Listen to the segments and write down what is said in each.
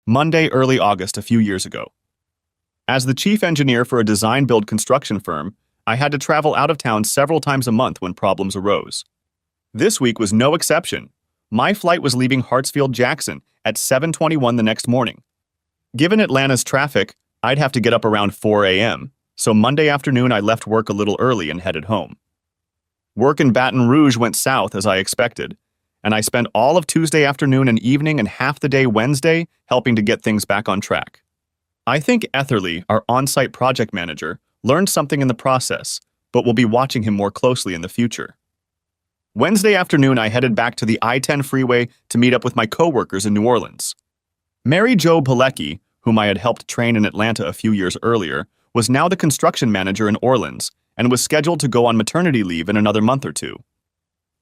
Monday, early August, a few years ago. As the chief engineer for a design-build construction firm, I had to travel out of town several times a month when problems arose. This week was no exception. My flight was leaving Hartsfield-Jackson at 7:21 the next morning. Given Atlanta's traffic, I'd have to get up around 4 a.m., so Monday afternoon I left work a little early and headed home. Work in Baton Rouge went south as I expected, and I spent all of Tuesday afternoon and evening and half the day Wednesday helping to get things back on track. I think Etherly, our on-site project manager, learned something in the process, but we'll be watching him more closely in the future. Wednesday afternoon, I headed back to the I-10 freeway to meet up with my coworkers in New Orleans. Mary Jo Pilecki, whom I had helped train in Atlanta a few years earlier, was now the construction manager in Orleans and was scheduled to go on maternity leave in another month or two.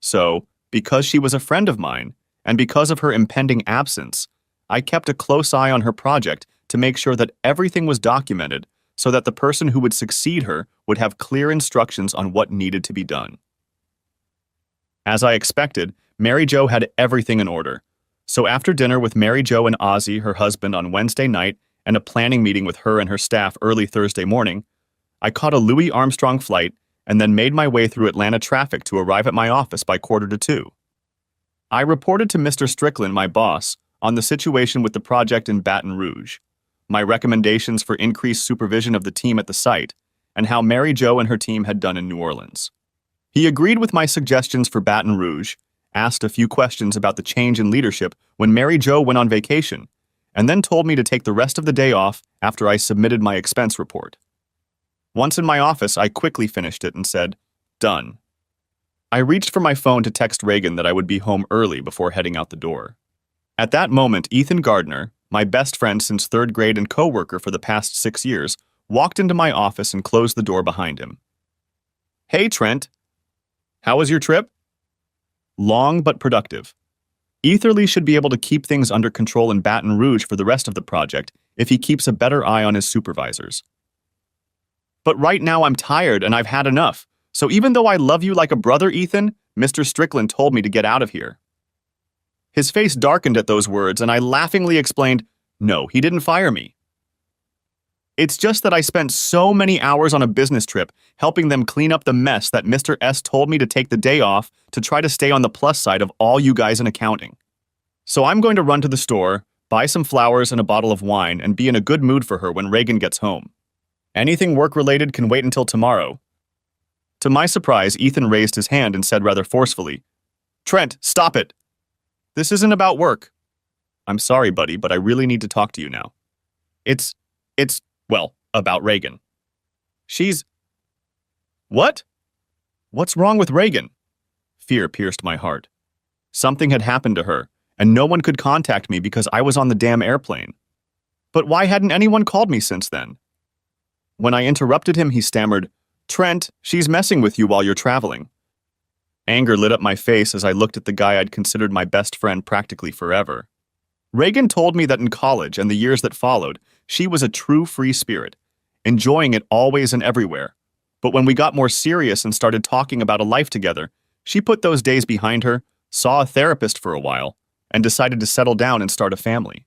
So, because she was a friend of mine, and because of her impending absence, I kept a close eye on her project to make sure that everything was documented so that the person who would succeed her would have clear instructions on what needed to be done. As I expected, Mary Jo had everything in order. So after dinner with Mary Jo and Ozzy, her husband, on Wednesday night, and a planning meeting with her and her staff early Thursday morning, I caught a Louis Armstrong flight and then made my way through Atlanta traffic to arrive at my office by 1:45. I reported to Mr. Strickland, my boss, on the situation with the project in Baton Rouge, my recommendations for increased supervision of the team at the site, and how Mary Jo and her team had done in New Orleans. He agreed with my suggestions for Baton Rouge, asked a few questions about the change in leadership when Mary Jo went on vacation, and then told me to take the rest of the day off after I submitted my expense report. Once in my office, I quickly finished it and said, "Done." I reached for my phone to text Reagan that I would be home early before heading out the door. At that moment, Ethan Gardner, my best friend since third grade and co-worker for the past 6 years, walked into my office and closed the door behind him. "Hey, Trent. How was your trip?" "Long but productive. Etherly should be able to keep things under control in Baton Rouge for the rest of the project if he keeps a better eye on his supervisors. But right now I'm tired and I've had enough, so even though I love you like a brother, Ethan, Mr. Strickland told me to get out of here." His face darkened at those words, and I laughingly explained, "No, he didn't fire me. It's just that I spent so many hours on a business trip helping them clean up the mess that Mr. S told me to take the day off to try to stay on the plus side of all you guys in accounting. So I'm going to run to the store, buy some flowers and a bottle of wine, and be in a good mood for her when Reagan gets home. Anything work-related can wait until tomorrow." To my surprise, Ethan raised his hand and said rather forcefully, "Trent, stop it. This isn't about work." "I'm sorry, buddy, but I really need to talk to you now. It's, well, about Reagan. She's..." "What? What's wrong with Reagan?" Fear pierced my heart. Something had happened to her, and no one could contact me because I was on the damn airplane. But why hadn't anyone called me since then? When I interrupted him, he stammered, "Trent, she's messing with you while you're traveling." Anger lit up my face as I looked at the guy I'd considered my best friend practically forever. Reagan told me that in college and the years that followed, she was a true free spirit, enjoying it always and everywhere. But when we got more serious and started talking about a life together, she put those days behind her, saw a therapist for a while, and decided to settle down and start a family.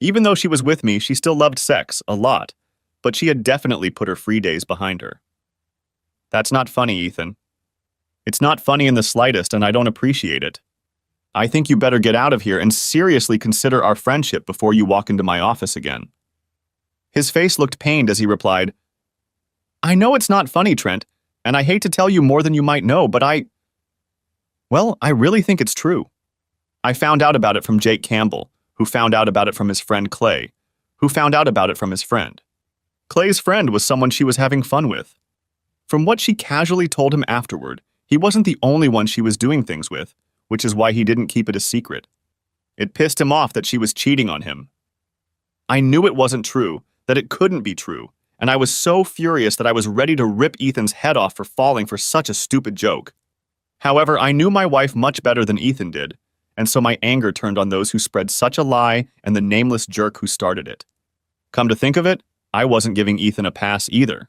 Even though she was with me, she still loved sex, a lot, but she had definitely put her free days behind her. That's not funny, Ethan. It's not funny in the slightest, and I don't appreciate it. I think you better get out of here and seriously consider our friendship before you walk into my office again. His face looked pained as he replied, "I know it's not funny, Trent, and I hate to tell you more than you might know, but I really think it's true. I found out about it from Jake Campbell, who found out about it from his friend Clay, who found out about it from his friend. Clay's friend was someone she was having fun with. From what she casually told him afterward, he wasn't the only one she was doing things with, which is why he didn't keep it a secret. It pissed him off that she was cheating on him. I knew it wasn't true, that it couldn't be true, and I was so furious that I was ready to rip Ethan's head off for falling for such a stupid joke. However, I knew my wife much better than Ethan did, and so my anger turned on those who spread such a lie and the nameless jerk who started it. Come to think of it, I wasn't giving Ethan a pass either.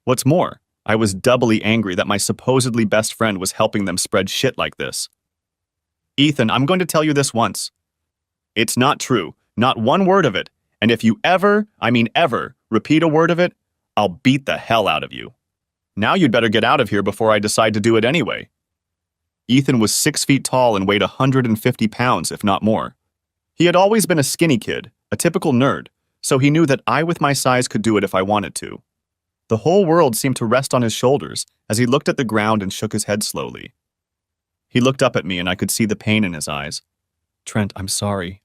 What's more, I was doubly angry that my supposedly best friend was helping them spread shit like this. "Ethan, I'm going to tell you this once. It's not true. Not one word of it. And if you ever, I mean ever, repeat a word of it, I'll beat the hell out of you. Now you'd better get out of here before I decide to do it anyway. Ethan was 6 feet tall and weighed 150 pounds, if not more. He had always been a skinny kid, a typical nerd, so he knew that I with my size could do it if I wanted to. The whole world seemed to rest on his shoulders as he looked at the ground and shook his head slowly. He looked up at me and I could see the pain in his eyes. Trent, I'm sorry.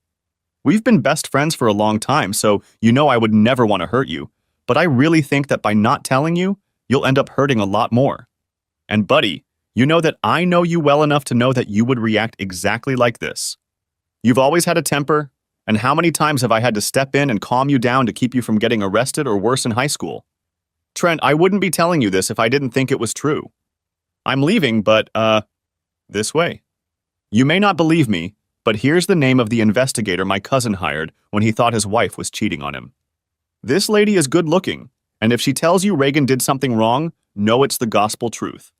We've been best friends for a long time, so you know I would never want to hurt you, but I really think that by not telling you, you'll end up hurting a lot more. And buddy, you know that I know you well enough to know that you would react exactly like this. You've always had a temper, and how many times have I had to step in and calm you down to keep you from getting arrested or worse in high school? Trent, I wouldn't be telling you this if I didn't think it was true. I'm leaving, but, this way. You may not believe me, but here's the name of the investigator my cousin hired when he thought his wife was cheating on him. This lady is good looking, and if she tells you Reagan did something wrong, know it's the gospel truth.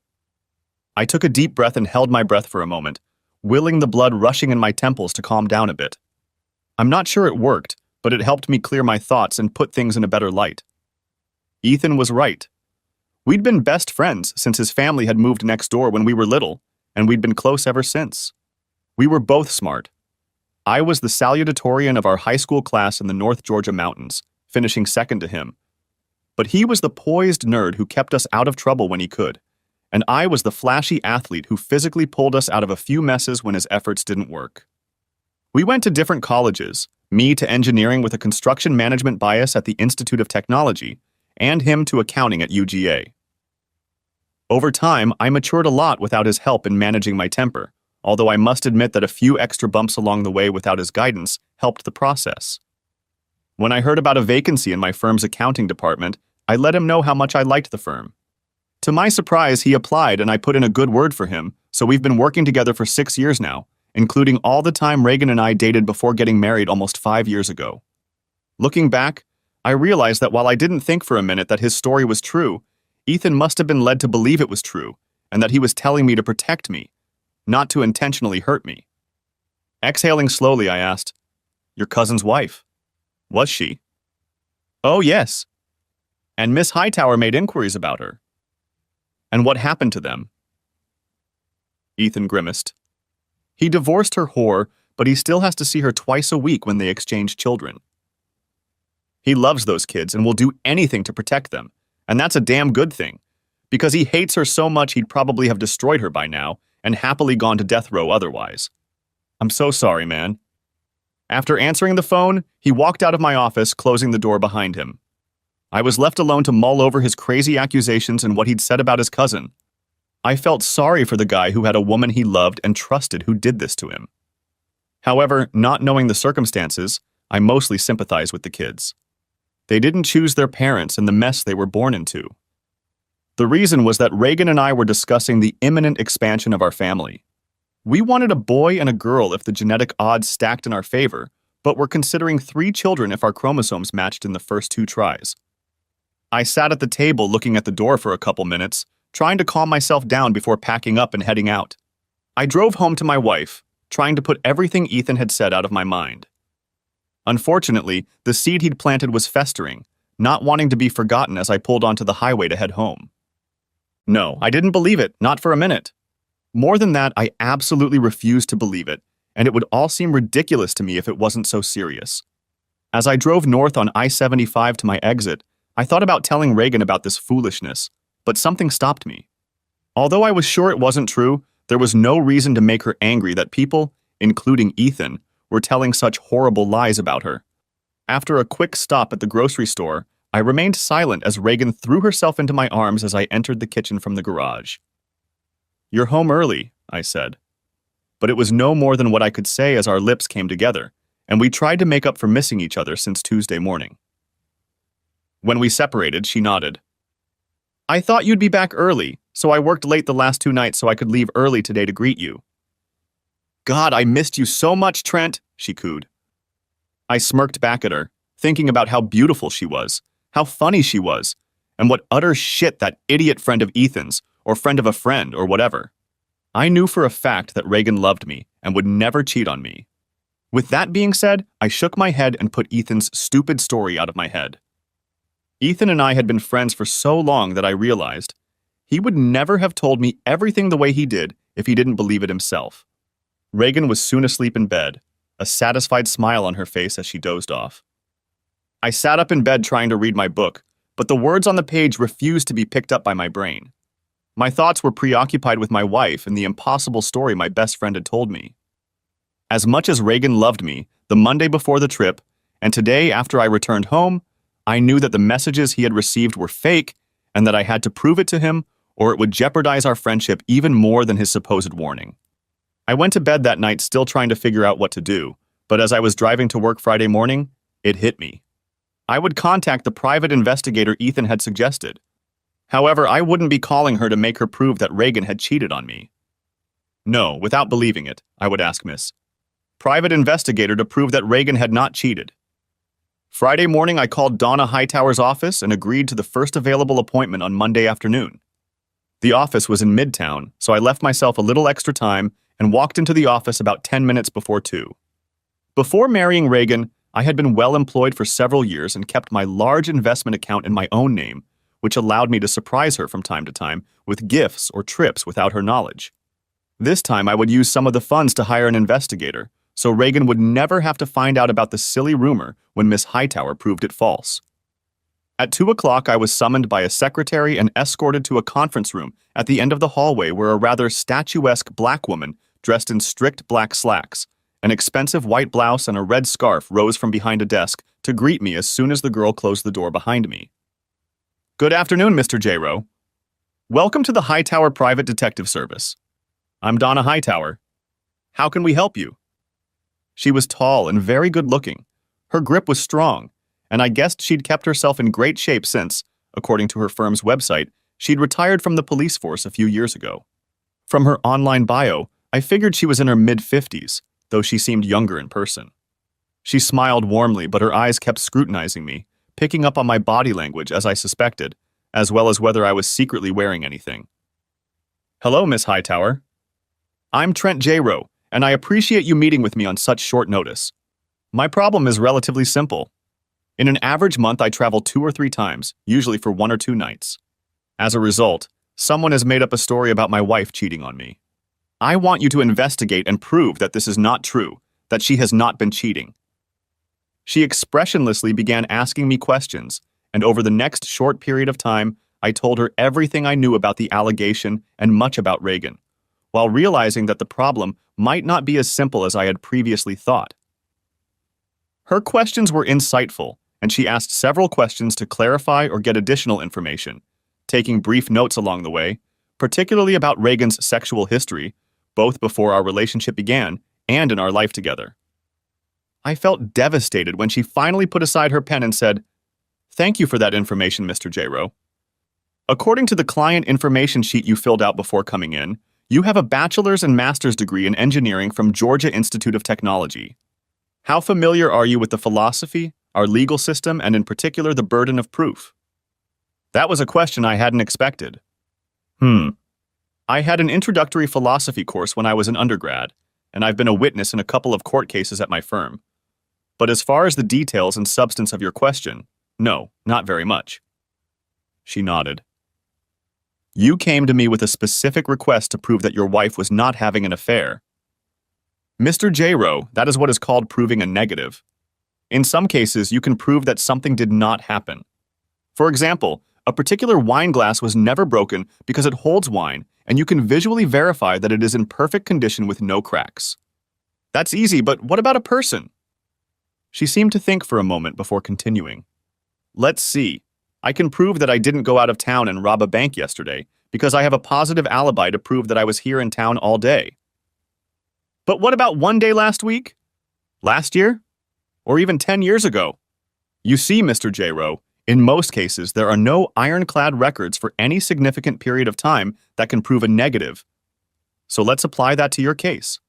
I took a deep breath and held my breath for a moment, willing the blood rushing in my temples to calm down a bit. I'm not sure it worked, but it helped me clear my thoughts and put things in a better light. Ethan was right. We'd been best friends since his family had moved next door when we were little, and we'd been close ever since. We were both smart. I was the salutatorian of our high school class in the North Georgia mountains, finishing second to him. But he was the poised nerd who kept us out of trouble when he could, and I was the flashy athlete who physically pulled us out of a few messes when his efforts didn't work. We went to different colleges, me to engineering with a construction management bias at the Institute of Technology, and him to accounting at UGA. Over time, I matured a lot without his help in managing my temper, although I must admit that a few extra bumps along the way without his guidance helped the process. When I heard about a vacancy in my firm's accounting department, I let him know how much I liked the firm. To my surprise, he applied and I put in a good word for him, so we've been working together for 6 years now, including all the time Reagan and I dated before getting married almost 5 years ago. Looking back, I realized that while I didn't think for a minute that his story was true, Ethan must have been led to believe it was true, and that he was telling me to protect me, not to intentionally hurt me. Exhaling slowly, I asked, "Your cousin's wife? Was she?" "Oh, yes. And Miss Hightower made inquiries about her." "And what happened to them?" Ethan grimaced. "He divorced her whore, but he still has to see her twice a week when they exchange children. He loves those kids and will do anything to protect them, and that's a damn good thing, because he hates her so much he'd probably have destroyed her by now and happily gone to death row otherwise. I'm so sorry, man." After answering the phone, he walked out of my office, closing the door behind him. I was left alone to mull over his crazy accusations and what he'd said about his cousin. I felt sorry for the guy who had a woman he loved and trusted who did this to him. However, not knowing the circumstances, I mostly sympathized with the kids. They didn't choose their parents and the mess they were born into. The reason was that Reagan and I were discussing the imminent expansion of our family. We wanted a boy and a girl if the genetic odds stacked in our favor, but were considering 3 children if our chromosomes matched in the first 2 tries. I sat at the table looking at the door for a couple minutes, trying to calm myself down before packing up and heading out. I drove home to my wife, trying to put everything Ethan had said out of my mind. Unfortunately, the seed he'd planted was festering, not wanting to be forgotten as I pulled onto the highway to head home. No, I didn't believe it, not for a minute. More than that, I absolutely refused to believe it, and it would all seem ridiculous to me if it wasn't so serious. As I drove north on I-75 to my exit, I thought about telling Reagan about this foolishness, but something stopped me. Although I was sure it wasn't true, there was no reason to make her angry that people, including Ethan, were telling such horrible lies about her. After a quick stop at the grocery store, I remained silent as Reagan threw herself into my arms as I entered the kitchen from the garage. "You're home early," I said. But it was no more than what I could say as our lips came together, and we tried to make up for missing each other since Tuesday morning. When we separated, she nodded. "I thought you'd be back early, so I worked late the last 2 nights so I could leave early today to greet you." "God, I missed you so much, Trent," she cooed. I smirked back at her, thinking about how beautiful she was, how funny she was, and what utter shit that idiot friend of Ethan's, or friend of a friend, or whatever. I knew for a fact that Reagan loved me and would never cheat on me. With that being said, I shook my head and put Ethan's stupid story out of my head. Ethan and I had been friends for so long that I realized he would never have told me everything the way he did if he didn't believe it himself. Reagan was soon asleep in bed, a satisfied smile on her face as she dozed off. I sat up in bed trying to read my book, but the words on the page refused to be picked up by my brain. My thoughts were preoccupied with my wife and the impossible story my best friend had told me. As much as Reagan loved me, the Monday before the trip, and today after I returned home, I knew that the messages he had received were fake and that I had to prove it to him or it would jeopardize our friendship even more than his supposed warning. I went to bed that night still trying to figure out what to do, but as I was driving to work Friday morning, it hit me. I would contact the private investigator Ethan had suggested. However, I wouldn't be calling her to make her prove that Reagan had cheated on me. No, without believing it, I would ask Miss Private Investigator to prove that Reagan had not cheated. Friday morning, I called Donna Hightower's office and agreed to the first available appointment on Monday afternoon. The office was in Midtown, so I left myself a little extra time and walked into the office about 10 minutes before 2. Before marrying Reagan, I had been well employed for several years and kept my large investment account in my own name, which allowed me to surprise her from time to time with gifts or trips without her knowledge. This time, I would use some of the funds to hire an investigator, so Reagan would never have to find out about the silly rumor when Miss Hightower proved it false. At 2 o'clock, I was summoned by a secretary and escorted to a conference room at the end of the hallway where a rather statuesque black woman dressed in strict black slacks, an expensive white blouse and a red scarf rose from behind a desk to greet me as soon as the girl closed the door behind me. Good afternoon, Mr. J. Rowe. Welcome to the Hightower Private Detective Service. I'm Donna Hightower. How can we help you? She was tall and very good-looking. Her grip was strong, and I guessed she'd kept herself in great shape since, according to her firm's website, she'd retired from the police force a few years ago. From her online bio, I figured she was in her mid-50s, though she seemed younger in person. She smiled warmly, but her eyes kept scrutinizing me, picking up on my body language as I suspected, as well as whether I was secretly wearing anything. Hello, Miss Hightower. I'm Trent J. Rowe, and I appreciate you meeting with me on such short notice. My problem is relatively simple. In an average month, I travel 2 or 3 times, usually for 1 or 2 nights. As a result, someone has made up a story about my wife cheating on me. I want you to investigate and prove that this is not true, that she has not been cheating. She expressionlessly began asking me questions, and over the next short period of time, I told her everything I knew about the allegation and much about Reagan, while realizing that the problem might not be as simple as I had previously thought. Her questions were insightful, and she asked several questions to clarify or get additional information, taking brief notes along the way, particularly about Reagan's sexual history, both before our relationship began and in our life together. I felt devastated when she finally put aside her pen and said, "Thank you for that information, Mr. J. Rowe. According to the client information sheet you filled out before coming in, you have a bachelor's and master's degree in engineering from Georgia Institute of Technology. How familiar are you with the philosophy, our legal system, and in particular the burden of proof?" That was a question I hadn't expected. I had an introductory philosophy course when I was an undergrad, and I've been a witness in a couple of court cases at my firm. But as far as the details and substance of your question, no, not very much. She nodded. You came to me with a specific request to prove that your wife was not having an affair. Mr. J. Rowe, that is what is called proving a negative. In some cases, you can prove that something did not happen. For example, a particular wine glass was never broken because it holds wine, and you can visually verify that it is in perfect condition with no cracks. That's easy, but what about a person? She seemed to think for a moment before continuing. Let's see. I can prove that I didn't go out of town and rob a bank yesterday because I have a positive alibi to prove that I was here in town all day. But what about one day last week? Last year? Or even 10 years ago? You see, Mr. J. Rowe, in most cases, there are no ironclad records for any significant period of time that can prove a negative. So let's apply that to your case.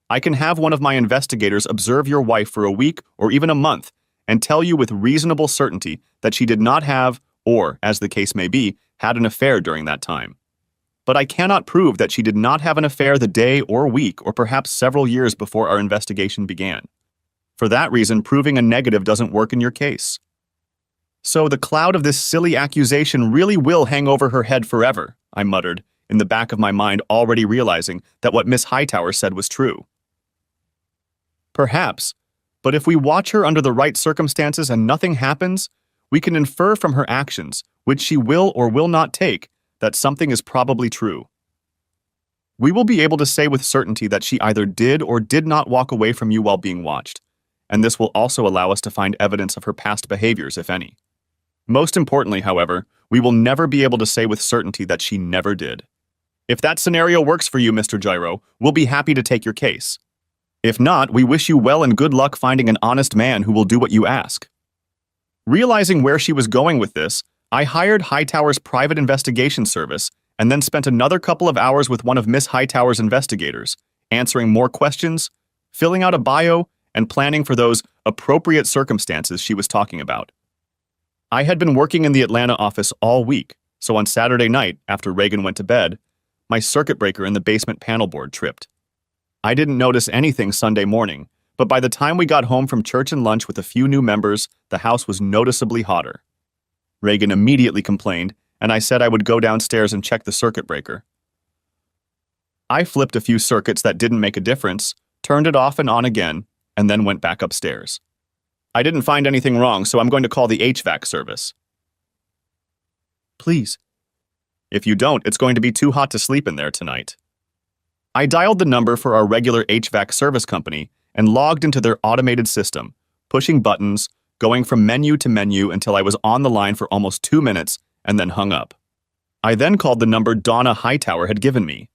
I can have one of my investigators observe your wife for a week or even a month and tell you with reasonable certainty that she did not have, or, as the case may be, had an affair during that time. but I cannot prove that she did not have an affair the day or week or perhaps several years before our investigation began. For that reason, proving a negative doesn't work in your case. So the cloud of this silly accusation really will hang over her head forever, I muttered, in the back of my mind already realizing that what Miss Hightower said was true. Perhaps, but if we watch her under the right circumstances and nothing happens, we can infer from her actions, which she will or will not take, that something is probably true. We will be able to say with certainty that she either did or did not walk away from you while being watched, and this will also allow us to find evidence of her past behaviors, if any. Most importantly, however, we will never be able to say with certainty that she never did. If that scenario works for you, Mr. Gyro, we'll be happy to take your case. If not, we wish you well and good luck finding an honest man who will do what you ask. Realizing where she was going with this, I hired Hightower's private investigation service and then spent another couple of hours with one of Miss Hightower's investigators, answering more questions, filling out a bio, and planning for those appropriate circumstances she was talking about. I had been working in the Atlanta office all week, so on Saturday night, after Reagan went to bed, my circuit breaker in the basement panel board tripped. I didn't notice anything Sunday morning, but by the time we got home from church and lunch with a few new members, the house was noticeably hotter. Reagan immediately complained, and I said I would go downstairs and check the circuit breaker. I flipped a few circuits that didn't make a difference, turned it off and on again, and then went back upstairs. I didn't find anything wrong, so I'm going to call the HVAC service. Please. If you don't, it's going to be too hot to sleep in there tonight. I dialed the number for our regular HVAC service company and logged into their automated system, pushing buttons, going from menu to menu until I was on the line for almost 2 minutes and then hung up. I then called the number Donna Hightower had given me.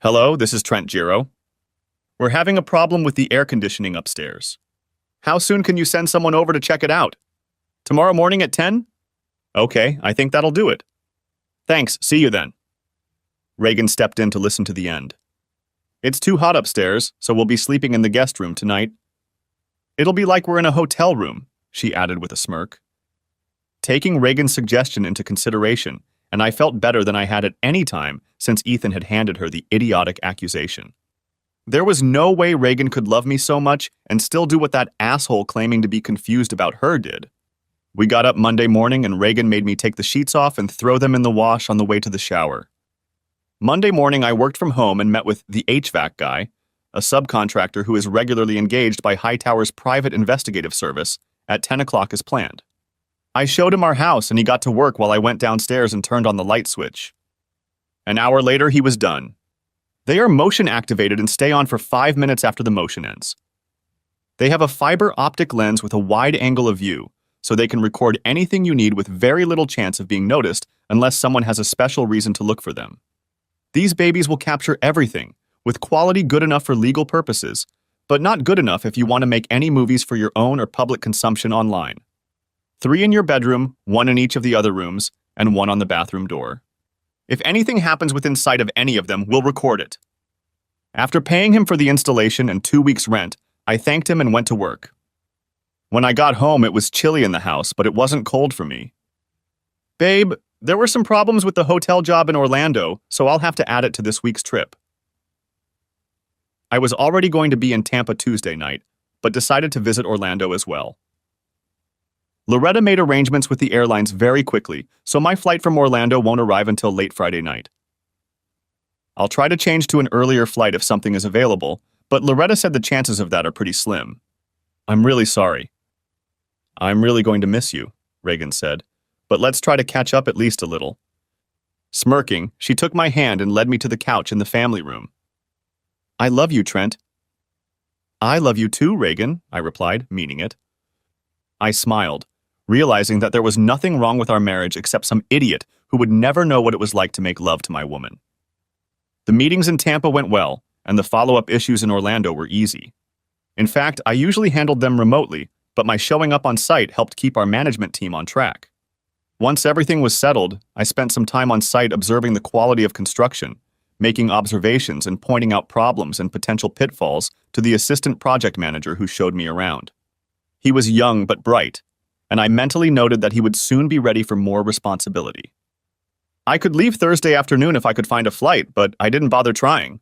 Hello, this is Trent Giro. We're having a problem with the air conditioning upstairs. How soon can you send someone over to check it out? Tomorrow morning at 10? Okay, I think that'll do it. Thanks, see you then. Reagan stepped in to listen to the end. It's too hot upstairs, so we'll be sleeping in the guest room tonight. It'll be like we're in a hotel room, she added with a smirk. Taking Reagan's suggestion into consideration, and I felt better than I had at any time since Ethan had handed her the idiotic accusation. There was no way Reagan could love me so much and still do what that asshole claiming to be confused about her did. We got up Monday morning and Reagan made me take the sheets off and throw them in the wash on the way to the shower. Monday morning, I worked from home and met with the HVAC guy, a subcontractor who is regularly engaged by Hightower's private investigative service, at 10 o'clock as planned. I showed him our house and he got to work while I went downstairs and turned on the light switch. An hour later, he was done. They are motion activated and stay on for 5 minutes after the motion ends. They have a fiber optic lens with a wide angle of view, so they can record anything you need with very little chance of being noticed unless someone has a special reason to look for them. These babies will capture everything, with quality good enough for legal purposes, but not good enough if you want to make any movies for your own or public consumption online. 3 in your bedroom, 1 in each of the other rooms, and 1 on the bathroom door. If anything happens within sight of any of them, we'll record it. After paying him for the installation and 2 weeks' rent, I thanked him and went to work. When I got home, it was chilly in the house, but it wasn't cold for me. Babe, there were some problems with the hotel job in Orlando, so I'll have to add it to this week's trip. I was already going to be in Tampa Tuesday night, but decided to visit Orlando as well. Loretta made arrangements with the airlines very quickly, so my flight from Orlando won't arrive until late Friday night. I'll try to change to an earlier flight if something is available, but Loretta said the chances of that are pretty slim. I'm really sorry. I'm really going to miss you, Reagan said, but let's try to catch up at least a little. Smirking, she took my hand and led me to the couch in the family room. I love you, Trent. I love you too, Reagan, I replied, meaning it. I smiled, realizing that there was nothing wrong with our marriage except some idiot who would never know what it was like to make love to my woman. The meetings in Tampa went well, and the follow-up issues in Orlando were easy. In fact, I usually handled them remotely, but my showing up on site helped keep our management team on track. Once everything was settled, I spent some time on site observing the quality of construction, making observations and pointing out problems and potential pitfalls to the assistant project manager who showed me around. He was young but bright, and I mentally noted that he would soon be ready for more responsibility. I could leave Thursday afternoon if I could find a flight, but I didn't bother trying.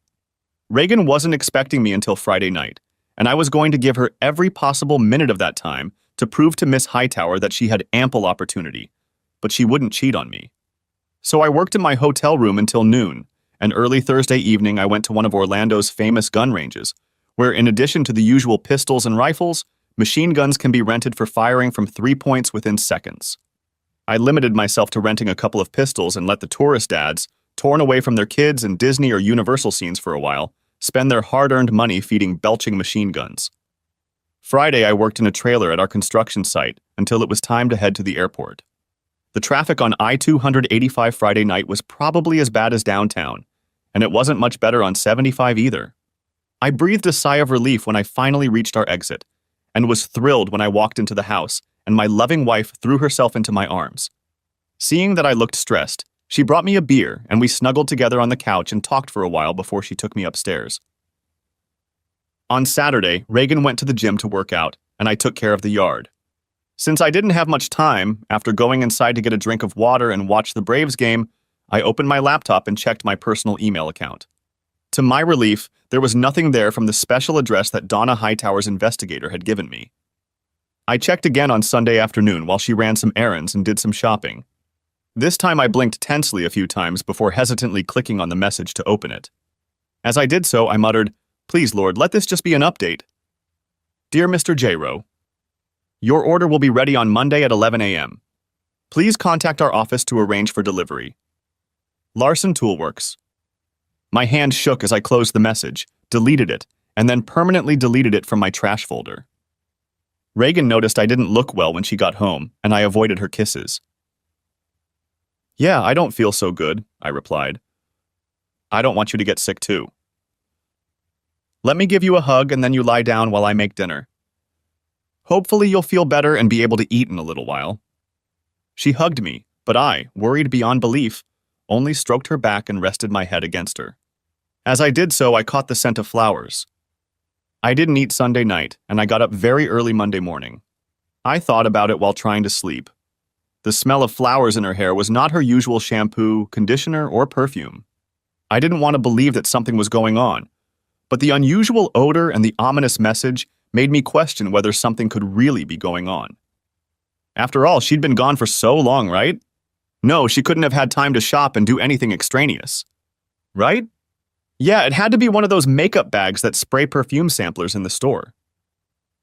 Reagan wasn't expecting me until Friday night, and I was going to give her every possible minute of that time to prove to Miss Hightower that she had ample opportunity, but she wouldn't cheat on me. So I worked in my hotel room until noon, and early Thursday evening I went to one of Orlando's famous gun ranges, where in addition to the usual pistols and rifles, machine guns can be rented for firing from 3 points within seconds. I limited myself to renting a couple of pistols and let the tourist dads, torn away from their kids and Disney or Universal scenes for a while, spend their hard-earned money feeding belching machine guns. Friday, I worked in a trailer at our construction site until it was time to head to the airport. The traffic on I-285 Friday night was probably as bad as downtown, and it wasn't much better on 75 either. I breathed a sigh of relief when I finally reached our exit, and was thrilled when I walked into the house and my loving wife threw herself into my arms. Seeing that I looked stressed, she brought me a beer and we snuggled together on the couch and talked for a while before she took me upstairs. On Saturday, Reagan went to the gym to work out, and I took care of the yard. Since I didn't have much time, after going inside to get a drink of water and watch the Braves game, I opened my laptop and checked my personal email account. To my relief, there was nothing there from the special address that Donna Hightower's investigator had given me. I checked again on Sunday afternoon while she ran some errands and did some shopping. This time I blinked tensely a few times before hesitantly clicking on the message to open it. As I did so, I muttered, "Please, Lord, let this just be an update. Dear Mr. J-Rowe, your order will be ready on Monday at 11 a.m. Please contact our office to arrange for delivery. Larson Toolworks." My hand shook as I closed the message, deleted it, and then permanently deleted it from my trash folder. Reagan noticed I didn't look well when she got home, and I avoided her kisses. "Yeah, I don't feel so good," I replied. "I don't want you to get sick too. Let me give you a hug and then you lie down while I make dinner. Hopefully you'll feel better and be able to eat in a little while." She hugged me, but I, worried beyond belief, only stroked her back and rested my head against her. As I did so, I caught the scent of flowers. I didn't eat Sunday night, and I got up very early Monday morning. I thought about it while trying to sleep. The smell of flowers in her hair was not her usual shampoo, conditioner, or perfume. I didn't want to believe that something was going on, but the unusual odor and the ominous message made me question whether something could really be going on. After all, she'd been gone for so long, right? No, she couldn't have had time to shop and do anything extraneous. Right? Yeah, it had to be one of those makeup bags that spray perfume samplers in the store.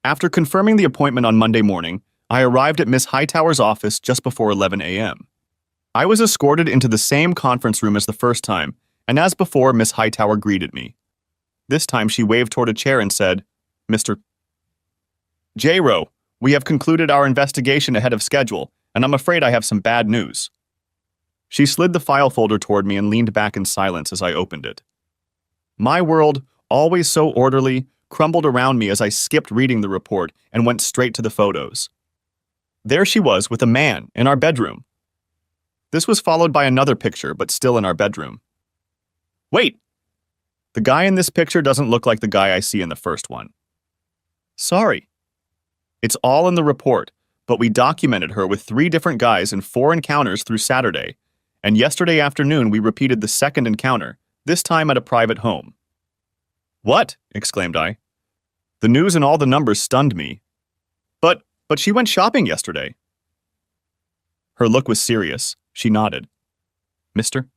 After confirming the appointment on Monday morning, I arrived at Miss Hightower's office just before 11 a.m. I was escorted into the same conference room as the first time, and as before, Miss Hightower greeted me. This time she waved toward a chair and said, "Mr. J-Rowe, we have concluded our investigation ahead of schedule, and I'm afraid I have some bad news." She slid the file folder toward me and leaned back in silence as I opened it. My world, always so orderly, crumbled around me as I skipped reading the report and went straight to the photos. There she was with a man in our bedroom. This was followed by another picture, but still in our bedroom. Wait! The guy in this picture doesn't look like the guy I see in the first one. Sorry. It's all in the report, but we documented her with 3 different guys in 4 encounters through Saturday, and yesterday afternoon we repeated the second encounter, this time at a private home. "What?" exclaimed I. The news and all the numbers stunned me. But she went shopping yesterday." Her look was serious. She nodded. "Mr.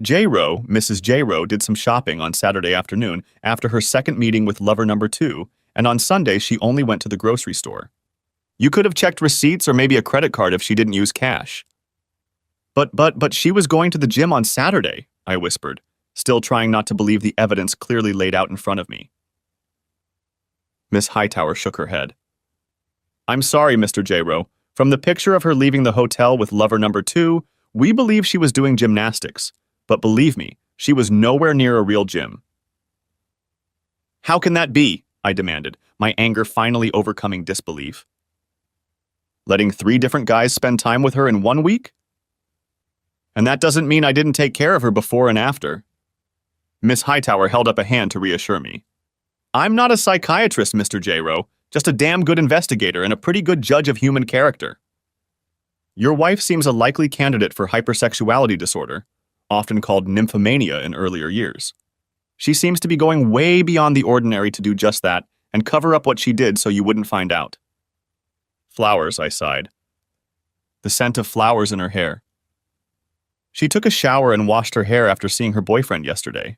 J-Rowe, Mrs. J-Rowe did some shopping on Saturday afternoon after her second meeting with lover number 2, and on Sunday she only went to the grocery store. You could have checked receipts or maybe a credit card if she didn't use cash." But she was going to the gym on Saturday," I whispered, still trying not to believe the evidence clearly laid out in front of me. Miss Hightower shook her head. "I'm sorry, Mr. J-Rowe. From the picture of her leaving the hotel with lover number 2, we believe she was doing gymnastics. But believe me, she was nowhere near a real gym." "How can that be?" I demanded, my anger finally overcoming disbelief. "Letting 3 different guys spend time with her in 1 week? And that doesn't mean I didn't take care of her before and after." Miss Hightower held up a hand to reassure me. "I'm not a psychiatrist, Mr. J-Rowe, just a damn good investigator and a pretty good judge of human character." Your wife seems a likely candidate for hypersexuality disorder, often called nymphomania in earlier years. She seems to be going way beyond the ordinary to do just that and cover up what she did so you wouldn't find out. Flowers, I sighed. The scent of flowers in her hair. She took a shower and washed her hair after seeing her boyfriend yesterday.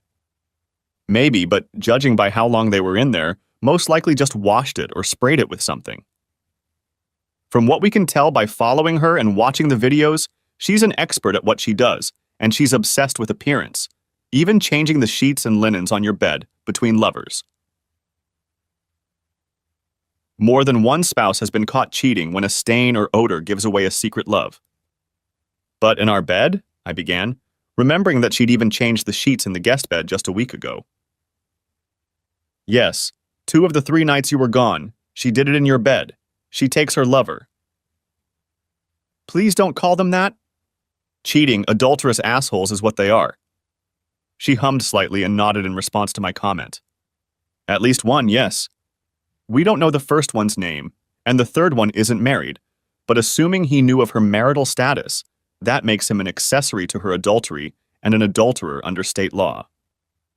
Maybe, but judging by how long they were in there, most likely just washed it or sprayed it with something. From what we can tell by following her and watching the videos, she's an expert at what she does, and she's obsessed with appearance, even changing the sheets and linens on your bed between lovers. More than one spouse has been caught cheating when a stain or odor gives away a secret love. But in our bed, I began, remembering that she'd even changed the sheets in the guest bed just a week ago. Yes, 2 of the 3 nights you were gone, she did it in your bed. She takes her lover. Please don't call them that. Cheating, adulterous assholes is what they are. She hummed slightly and nodded in response to my comment. At least one, yes. We don't know the first one's name, and the third one isn't married, but assuming he knew of her marital status, that makes him an accessory to her adultery and an adulterer under state law.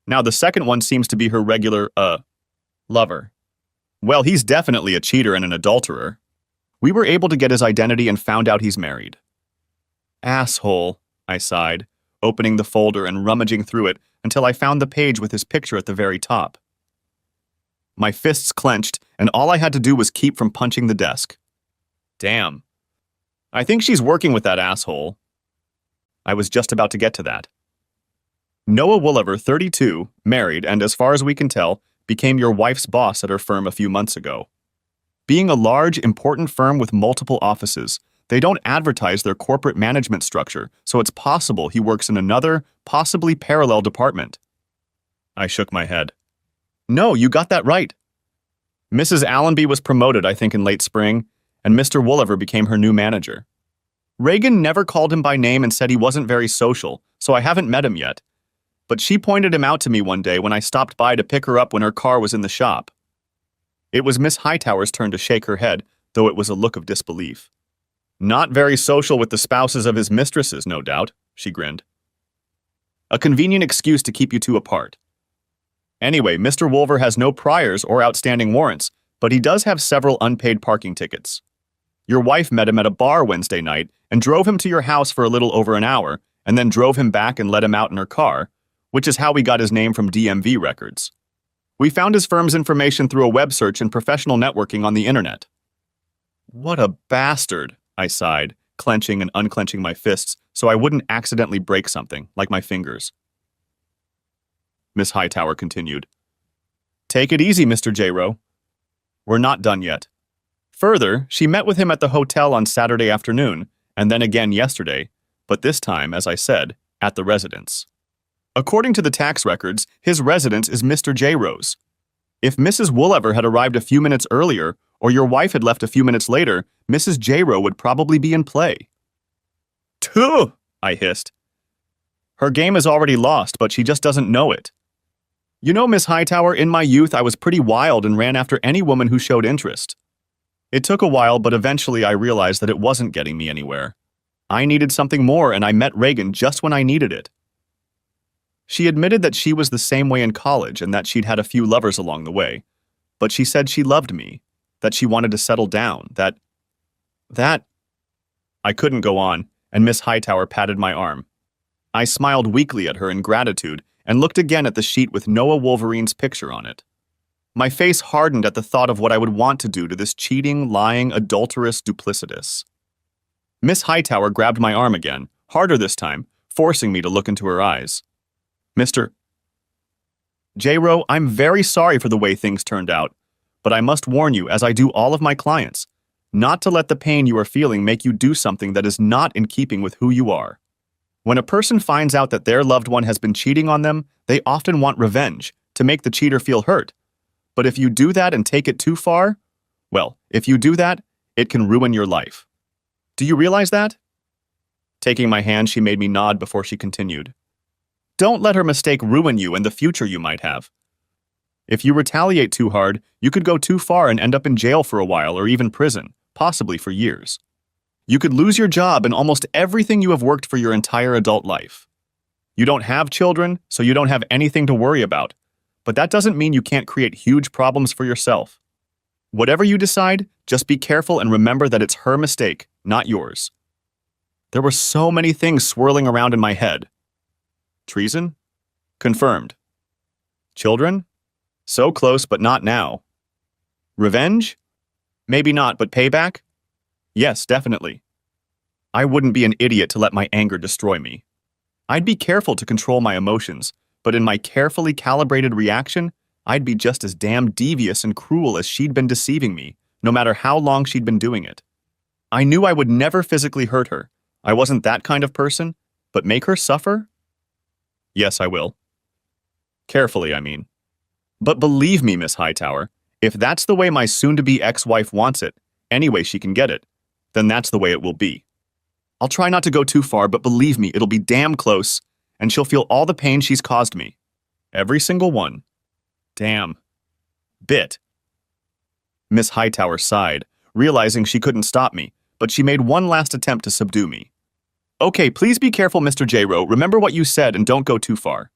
Now, the second one seems to be her regular, lover. Well, he's definitely a cheater and an adulterer. We were able to get his identity and found out he's married. Asshole, I sighed, opening the folder and rummaging through it until I found the page with his picture at the very top. My fists clenched, and all I had to do was keep from punching the desk. Damn. I think she's working with that asshole. I was just about to get to that. Noah Wooliver, 32, married, and as far as we can tell, became your wife's boss at her firm a few months ago. Being a large, important firm with multiple offices, they don't advertise their corporate management structure, so it's possible he works in another, possibly parallel department. I shook my head. No, you got that right. Mrs. Allenby was promoted, I think, in late spring, and Mr. Wooliver became her new manager. Reagan never called him by name and said he wasn't very social, so I haven't met him yet. But she pointed him out to me one day when I stopped by to pick her up when her car was in the shop. It was Miss Hightower's turn to shake her head, though it was a look of disbelief. Not very social with the spouses of his mistresses, no doubt, she grinned. A convenient excuse to keep you two apart. Anyway, Mr. Woolver has no priors or outstanding warrants, but he does have several unpaid parking tickets. Your wife met him at a bar Wednesday night and drove him to your house for a little over an hour, and then drove him back and let him out in her car, which is how we got his name from DMV records. We found his firm's information through a web search and professional networking on the internet. What a bastard, I sighed, clenching and unclenching my fists so I wouldn't accidentally break something, like my fingers. Miss Hightower continued. Take it easy, Mr. J-Rowe. We're not done yet. Further, she met with him at the hotel on Saturday afternoon, and then again yesterday, but this time, as I said, at the residence. According to the tax records, his residence is Mr. J-Rowe's. If Mrs. Wooliver had arrived a few minutes earlier, or your wife had left a few minutes later, Mrs. J-Rowe would probably be in play. Tuh! I hissed. Her game is already lost, but she just doesn't know it. You know, Miss Hightower, in my youth I was pretty wild and ran after any woman who showed interest. It took a while, but eventually I realized that it wasn't getting me anywhere. I needed something more, and I met Reagan just when I needed it. She admitted that she was the same way in college and that she'd had a few lovers along the way. But she said she loved me, that she wanted to settle down, that... I couldn't go on, and Miss Hightower patted my arm. I smiled weakly at her in gratitude and looked again at the sheet with Noah Wolverine's picture on it. My face hardened at the thought of what I would want to do to this cheating, lying, adulterous duplicitous. Miss Hightower grabbed my arm again, harder this time, forcing me to look into her eyes. Mr. J-Rowe, I'm very sorry for the way things turned out, but I must warn you, as I do all of my clients, not to let the pain you are feeling make you do something that is not in keeping with who you are. When a person finds out that their loved one has been cheating on them, they often want revenge, to make the cheater feel hurt. But if you do that and take it too far, well, if you do that, it can ruin your life. Do you realize that? Taking my hand, she made me nod before she continued. Don't let her mistake ruin you and the future you might have. If you retaliate too hard, you could go too far and end up in jail for a while or even prison, possibly for years. You could lose your job and almost everything you have worked for your entire adult life. You don't have children, so you don't have anything to worry about. But that doesn't mean you can't create huge problems for yourself. Whatever you decide, just be careful and remember that it's her mistake, not yours. There were so many things swirling around in my head. Treason? Confirmed. Children? So close, but not now. Revenge? Maybe not, but payback? Yes, definitely. I wouldn't be an idiot to let my anger destroy me. I'd be careful to control my emotions, but in my carefully calibrated reaction, I'd be just as damn devious and cruel as she'd been deceiving me, no matter how long she'd been doing it. I knew I would never physically hurt her. I wasn't that kind of person, but make her suffer? Yes, I will. Carefully, I mean. But believe me, Miss Hightower, if that's the way my soon-to-be ex-wife wants it, any way she can get it, then that's the way it will be. I'll try not to go too far, but believe me, it'll be damn close, and she'll feel all the pain she's caused me. Every single one. Damn. Bit. Miss Hightower sighed, realizing she couldn't stop me, but she made one last attempt to subdue me. Okay, please be careful, Mr. J-Ro. Remember what you said and don't go too far.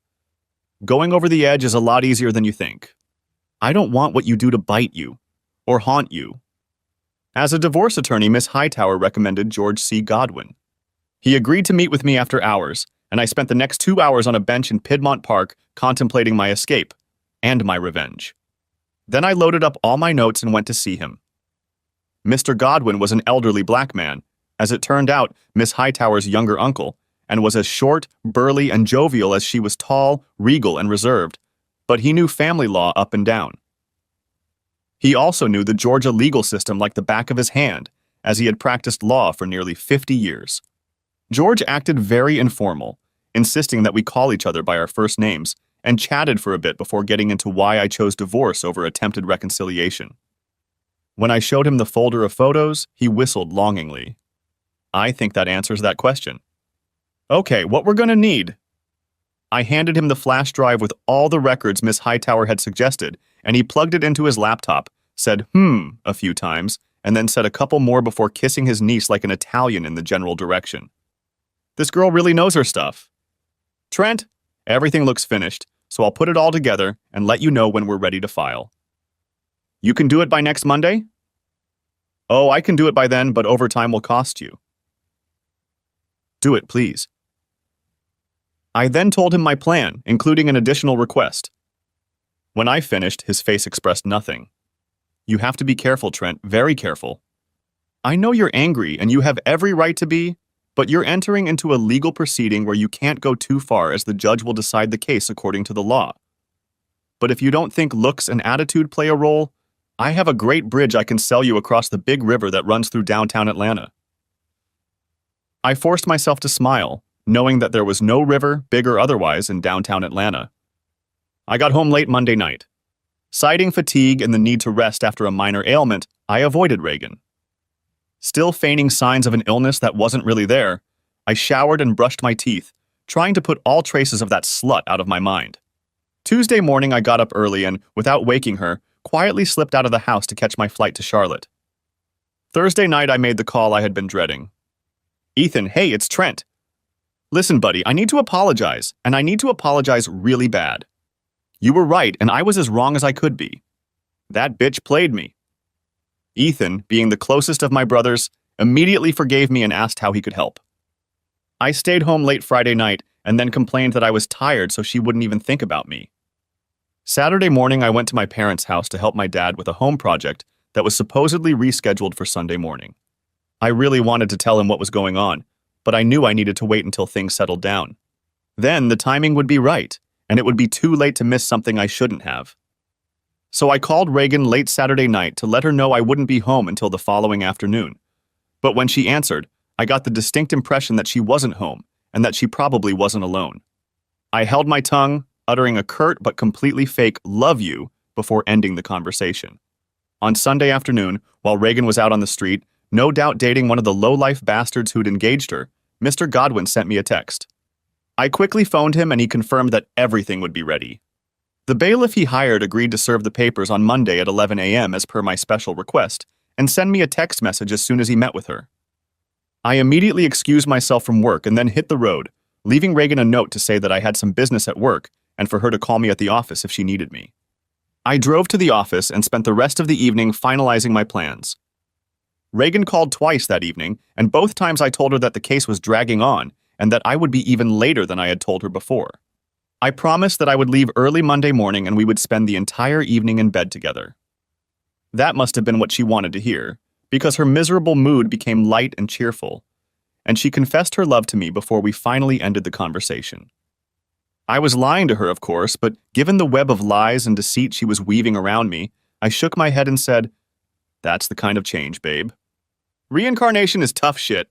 Going over the edge is a lot easier than you think. I don't want what you do to bite you or haunt you. As a divorce attorney, Miss Hightower recommended George C. Godwin. He agreed to meet with me after hours, and I spent the next 2 hours on a bench in Piedmont Park contemplating my escape and my revenge. Then I loaded up all my notes and went to see him. Mr. Godwin was an elderly black man, as it turned out, Miss Hightower's younger uncle, and was as short, burly, and jovial as she was tall, regal, and reserved, but he knew family law up and down. He also knew the Georgia legal system like the back of his hand, as he had practiced law for nearly 50 years. George acted very informal, insisting that we call each other by our first names, and chatted for a bit before getting into why I chose divorce over attempted reconciliation. When I showed him the folder of photos, he whistled longingly. I think that answers that question. Okay, what we're gonna need. I handed him the flash drive with all the records Miss Hightower had suggested, and he plugged it into his laptop, said a few times, and then said a couple more before kissing his niece like an Italian in the general direction. This girl really knows her stuff. Trent, everything looks finished, so I'll put it all together and let you know when we're ready to file. You can do it by next Monday? Oh, I can do it by then, but overtime will cost you. Do it, please. I then told him my plan, including an additional request. When I finished, his face expressed nothing. You have to be careful, Trent, very careful. I know you're angry and you have every right to be, but you're entering into a legal proceeding where you can't go too far as the judge will decide the case according to the law. But if you don't think looks and attitude play a role, I have a great bridge I can sell you across the big river that runs through downtown Atlanta. I forced myself to smile, knowing that there was no river, big or otherwise, in downtown Atlanta. I got home late Monday night. Citing fatigue and the need to rest after a minor ailment, I avoided Reagan. Still feigning signs of an illness that wasn't really there, I showered and brushed my teeth, trying to put all traces of that slut out of my mind. Tuesday morning I got up early and, without waking her, quietly slipped out of the house to catch my flight to Charlotte. Thursday night I made the call I had been dreading. Ethan, hey, it's Trent. Listen, buddy, I need to apologize, and I need to apologize really bad. You were right, and I was as wrong as I could be. That bitch played me. Ethan, being the closest of my brothers, immediately forgave me and asked how he could help. I stayed home late Friday night and then complained that I was tired so she wouldn't even think about me. Saturday morning, I went to my parents' house to help my dad with a home project that was supposedly rescheduled for Sunday morning. I really wanted to tell him what was going on, but I knew I needed to wait until things settled down. Then the timing would be right, and it would be too late to miss something I shouldn't have. So I called Reagan late Saturday night to let her know I wouldn't be home until the following afternoon. But when she answered, I got the distinct impression that she wasn't home and that she probably wasn't alone. I held my tongue, uttering a curt but completely fake "love you" before ending the conversation. On Sunday afternoon, while Reagan was out on the street, no doubt dating one of the low-life bastards who'd engaged her, Mr. Godwin sent me a text. I quickly phoned him and he confirmed that everything would be ready. The bailiff he hired agreed to serve the papers on Monday at 11 a.m. as per my special request, and send me a text message as soon as he met with her. I immediately excused myself from work and then hit the road, leaving Reagan a note to say that I had some business at work and for her to call me at the office if she needed me. I drove to the office and spent the rest of the evening finalizing my plans. Reagan called twice that evening, and both times I told her that the case was dragging on and that I would be even later than I had told her before. I promised that I would leave early Monday morning and we would spend the entire evening in bed together. That must have been what she wanted to hear, because her miserable mood became light and cheerful, and she confessed her love to me before we finally ended the conversation. I was lying to her, of course, but given the web of lies and deceit she was weaving around me, I shook my head and said, "That's the kind of change, babe. Reincarnation is tough shit."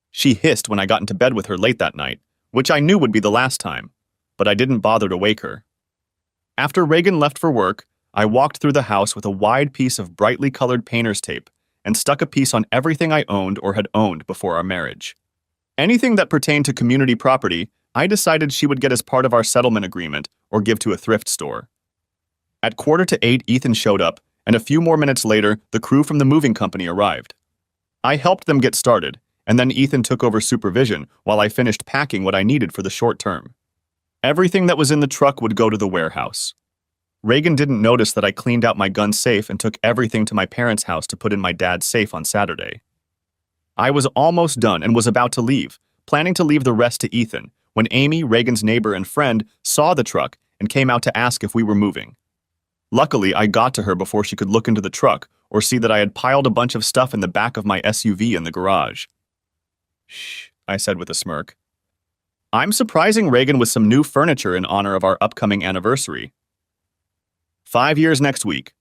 She hissed when I got into bed with her late that night, which I knew would be the last time, but I didn't bother to wake her. After Reagan left for work, I walked through the house with a wide piece of brightly colored painter's tape and stuck a piece on everything I owned or had owned before our marriage. Anything that pertained to community property, I decided she would get as part of our settlement agreement or give to a thrift store. At 7:45, Ethan showed up, and a few more minutes later, the crew from the moving company arrived. I helped them get started, and then Ethan took over supervision while I finished packing what I needed for the short term. Everything that was in the truck would go to the warehouse. Reagan didn't notice that I cleaned out my gun safe and took everything to my parents' house to put in my dad's safe on Saturday. I was almost done and was about to leave, planning to leave the rest to Ethan, when Amy, Reagan's neighbor and friend, saw the truck and came out to ask if we were moving. Luckily, I got to her before she could look into the truck or see that I had piled a bunch of stuff in the back of my SUV in the garage. "Shh," I said with a smirk. "I'm surprising Reagan with some new furniture in honor of our upcoming anniversary. 5 years next week.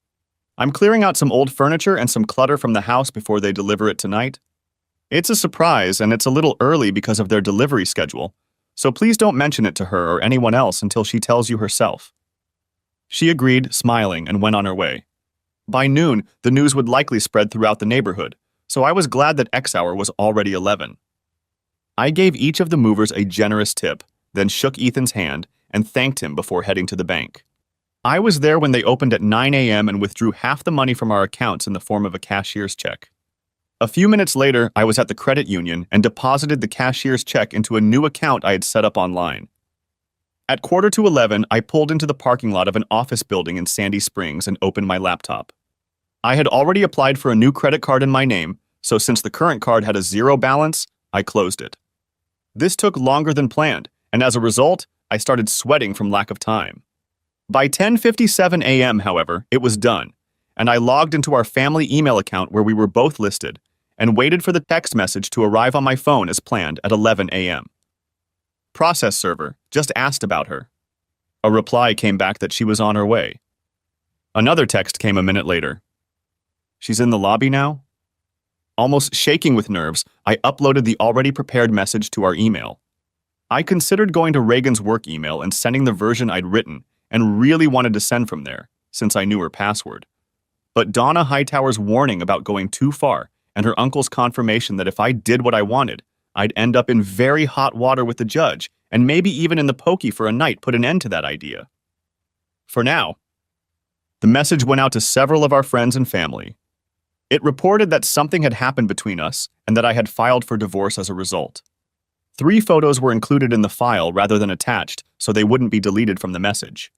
I'm clearing out some old furniture and some clutter from the house before they deliver it tonight. It's a surprise, and it's a little early because of their delivery schedule, so please don't mention it to her or anyone else until she tells you herself." She agreed, smiling, and went on her way. By noon, the news would likely spread throughout the neighborhood, so I was glad that X hour was already 11. I gave each of the movers a generous tip, then shook Ethan's hand and thanked him before heading to the bank. I was there when they opened at 9 a.m. and withdrew half the money from our accounts in the form of a cashier's check. A few minutes later, I was at the credit union and deposited the cashier's check into a new account I had set up online. At 11:15, I pulled into the parking lot of an office building in Sandy Springs and opened my laptop. I had already applied for a new credit card in my name, so since the current card had a zero balance, I closed it. This took longer than planned, and as a result, I started sweating from lack of time. By 10:57 a.m., however, it was done, and I logged into our family email account where we were both listed and waited for the text message to arrive on my phone as planned at 11 a.m. Process server, just asked about her. A reply came back that she was on her way. Another text came a minute later. She's in the lobby now? Almost shaking with nerves, I uploaded the already prepared message to our email. I considered going to Reagan's work email and sending the version I'd written, and really wanted to send from there, since I knew her password. But Donna Hightower's warning about going too far and her uncle's confirmation that if I did what I wanted, I'd end up in very hot water with the judge and maybe even in the pokey for a night put an end to that idea. For now. The message went out to several of our friends and family. It reported that something had happened between us and that I had filed for divorce as a result. 3 photos were included in the file rather than attached, so they wouldn't be deleted from the message.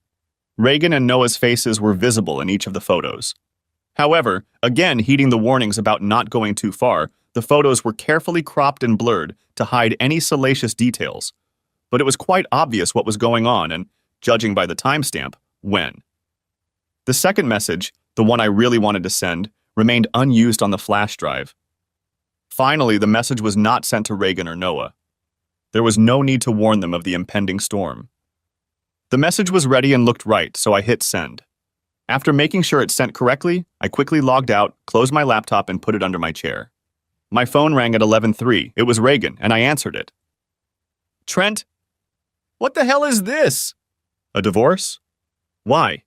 Reagan and Noah's faces were visible in each of the photos. However, again heeding the warnings about not going too far, the photos were carefully cropped and blurred to hide any salacious details. But it was quite obvious what was going on and, judging by the timestamp, when. The second message, the one I really wanted to send, remained unused on the flash drive. Finally, the message was not sent to Reagan or Noah. There was no need to warn them of the impending storm. The message was ready and looked right, so I hit send. After making sure it sent correctly, I quickly logged out, closed my laptop, and put it under my chair. My phone rang at 11:03. It was Reagan, and I answered it. "Trent, what the hell is this?" "A divorce? Why?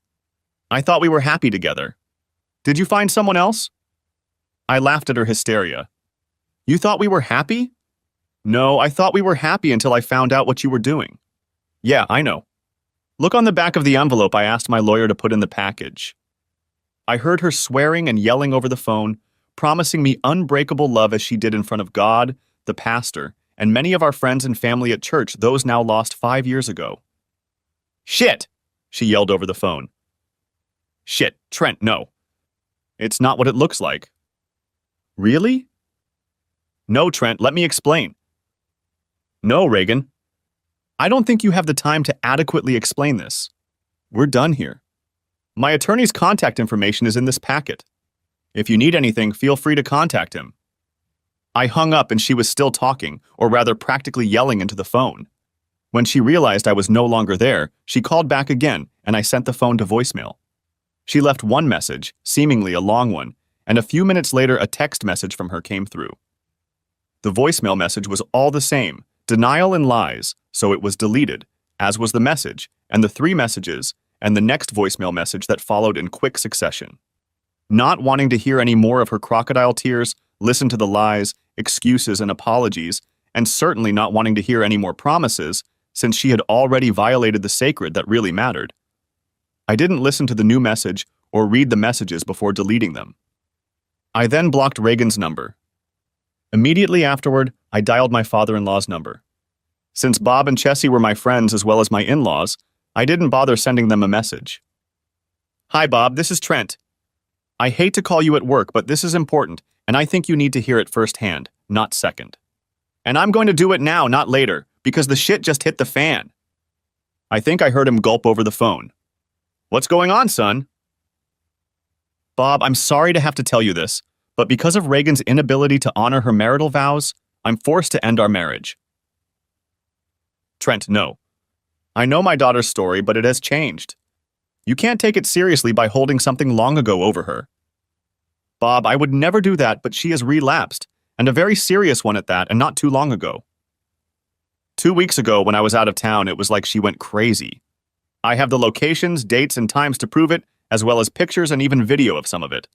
I thought we were happy together. Did you find someone else?" I laughed at her hysteria. "You thought we were happy?" "No, I thought we were happy until I found out what you were doing." "Yeah, I know. Look on the back of the envelope I asked my lawyer to put in the package." I heard her swearing and yelling over the phone, promising me unbreakable love as she did in front of God, the pastor, and many of our friends and family at church, those now lost 5 years ago. Shit! She yelled over the phone. Shit, Trent, no. It's not what it looks like. Really? No, Trent, let me explain. No, Reagan. I don't think you have the time to adequately explain this. We're done here. My attorney's contact information is in this packet. If you need anything, feel free to contact him. I hung up and she was still talking, or rather practically yelling into the phone. When she realized I was no longer there, she called back again and I sent the phone to voicemail. She left one message, seemingly a long one, and a few minutes later a text message from her came through. The voicemail message was all the same, denial and lies, so it was deleted, as was the message, and the 3 messages, and the next voicemail message that followed in quick succession. Not wanting to hear any more of her crocodile tears, listen to the lies, excuses, and apologies, and certainly not wanting to hear any more promises, since she had already violated the sacred that really mattered. I didn't listen to the new message or read the messages before deleting them. I then blocked Reagan's number. Immediately afterward, I dialed my father-in-law's number. Since Bob and Chessie were my friends as well as my in-laws, I didn't bother sending them a message. Hi, Bob, this is Trent. I hate to call you at work, but this is important, and I think you need to hear it firsthand, not second. And I'm going to do it now, not later, because the shit just hit the fan. I think I heard him gulp over the phone. What's going on, son? Bob, I'm sorry to have to tell you this, but because of Reagan's inability to honor her marital vows, I'm forced to end our marriage. Trent, no. I know my daughter's story, but it has changed. You can't take it seriously by holding something long ago over her. Bob, I would never do that, but she has relapsed, and a very serious one at that, and not too long ago. 2 weeks ago, when I was out of town, it was like she went crazy. I have the locations, dates, and times to prove it, as well as pictures and even video of some of it.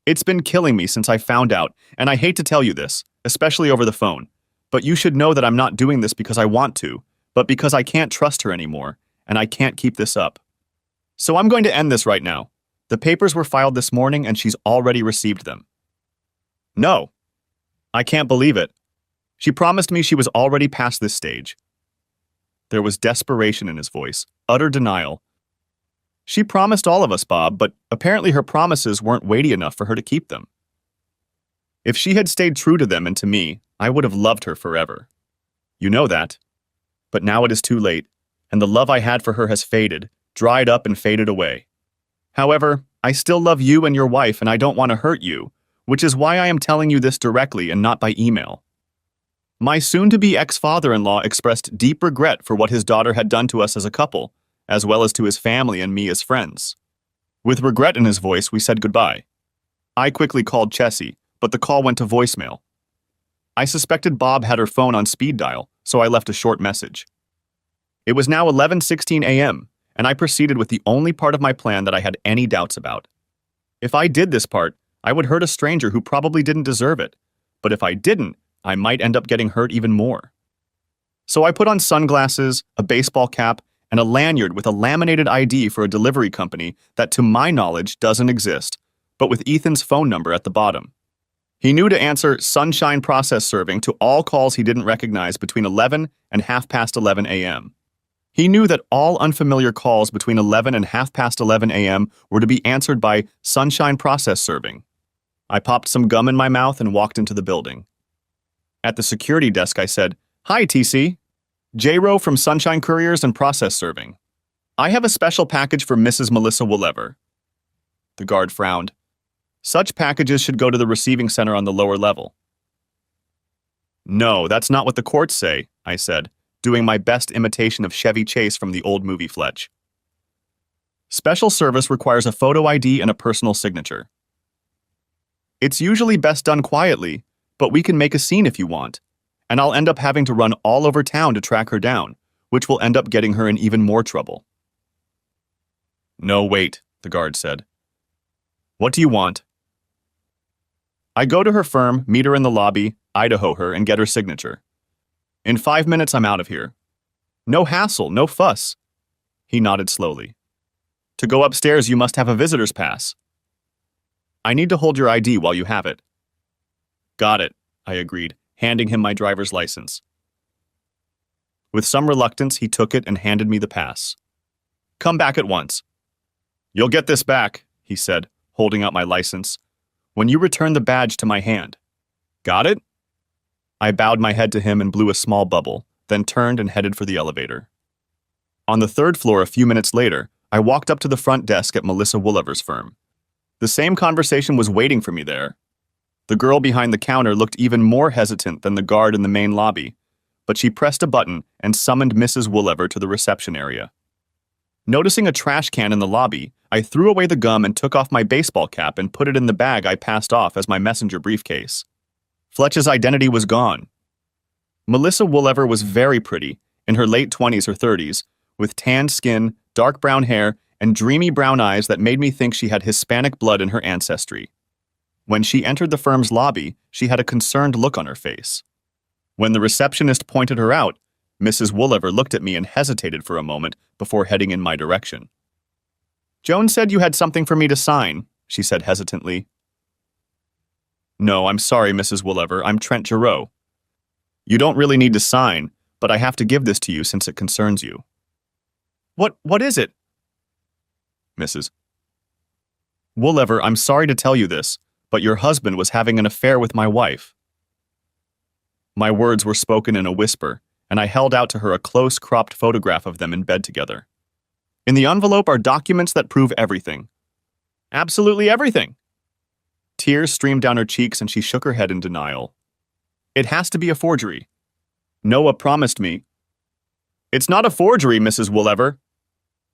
It's been killing me since I found out, and I hate to tell you this, especially over the phone, but you should know that I'm not doing this because I want to, but because I can't trust her anymore, and I can't keep this up. So I'm going to end this right now. The papers were filed this morning and she's already received them. No. I can't believe it. She promised me she was already past this stage. There was desperation in his voice, utter denial. She promised all of us, Bob, but apparently her promises weren't weighty enough for her to keep them. If she had stayed true to them and to me, I would have loved her forever. You know that. But now it is too late, and the love I had for her has faded, dried up and faded away. However, I still love you and your wife, and I don't want to hurt you, which is why I am telling you this directly and not by email. My soon-to-be ex-father-in-law expressed deep regret for what his daughter had done to us as a couple, as well as to his family and me as friends. With regret in his voice, we said goodbye. I quickly called Chessie, but the call went to voicemail. I suspected Bob had her phone on speed dial, so I left a short message. It was now 11:16 a.m., and I proceeded with the only part of my plan that I had any doubts about. If I did this part, I would hurt a stranger who probably didn't deserve it, but if I didn't, I might end up getting hurt even more. So I put on sunglasses, a baseball cap, and a lanyard with a laminated ID for a delivery company that to my knowledge doesn't exist, but with Ethan's phone number at the bottom. He knew to answer Sunshine Process Serving to all calls he didn't recognize between 11 and 11:30 a.m. He knew that all unfamiliar calls between 11 and 11:30 a.m. were to be answered by Sunshine Process Serving. I popped some gum in my mouth and walked into the building. At the security desk, I said, "Hi, TC. J-Row from Sunshine Couriers and Process Serving. I have a special package for Mrs. Melissa Woolever." The guard frowned. "Such packages should go to the receiving center on the lower level." "No, that's not what the courts say," I said, doing my best imitation of Chevy Chase from the old movie Fletch. "Special service requires a photo ID and a personal signature. It's usually best done quietly, but we can make a scene if you want, and I'll end up having to run all over town to track her down, which will end up getting her in even more trouble." "No, wait," the guard said. "What do you want?" "I go to her firm, meet her in the lobby, Idaho her, and get her signature. In 5 minutes, I'm out of here. No hassle, no fuss." He nodded slowly. "To go upstairs, you must have a visitor's pass." "I need to hold your ID while you have it. Got it, I agreed, handing him my driver's license. With some reluctance, he took it and handed me the pass. Come back at once. You'll get this back, he said, holding out my license, when you return the badge to my hand. Got it? I bowed my head to him and blew a small bubble, then turned and headed for the elevator. On the third floor a few minutes later, I walked up to the front desk at Melissa Woolliver's firm. The same conversation was waiting for me there. The girl behind the counter looked even more hesitant than the guard in the main lobby, but she pressed a button and summoned Mrs. Woolliver to the reception area. Noticing a trash can in the lobby, I threw away the gum and took off my baseball cap and put it in the bag I passed off as my messenger briefcase. Fletch's identity was gone. Melissa Woolliver was very pretty, in her late 20s or 30s, with tanned skin, dark brown hair, and dreamy brown eyes that made me think she had Hispanic blood in her ancestry. When she entered the firm's lobby, she had a concerned look on her face. When the receptionist pointed her out, Mrs. Woolliver looked at me and hesitated for a moment before heading in my direction. Joan said you had something for me to sign, she said hesitantly. No, I'm sorry, Mrs. Woolliver, I'm Trent Giroux. You don't really need to sign, but I have to give this to you since it concerns you. What is it? Mrs. Woolliver, I'm sorry to tell you this, but your husband was having an affair with my wife. My words were spoken in a whisper, and I held out to her a close, cropped photograph of them in bed together. In the envelope are documents that prove everything. Absolutely everything. Tears streamed down her cheeks and she shook her head in denial. It has to be a forgery. Noah promised me. It's not a forgery, Mrs. Woolliver.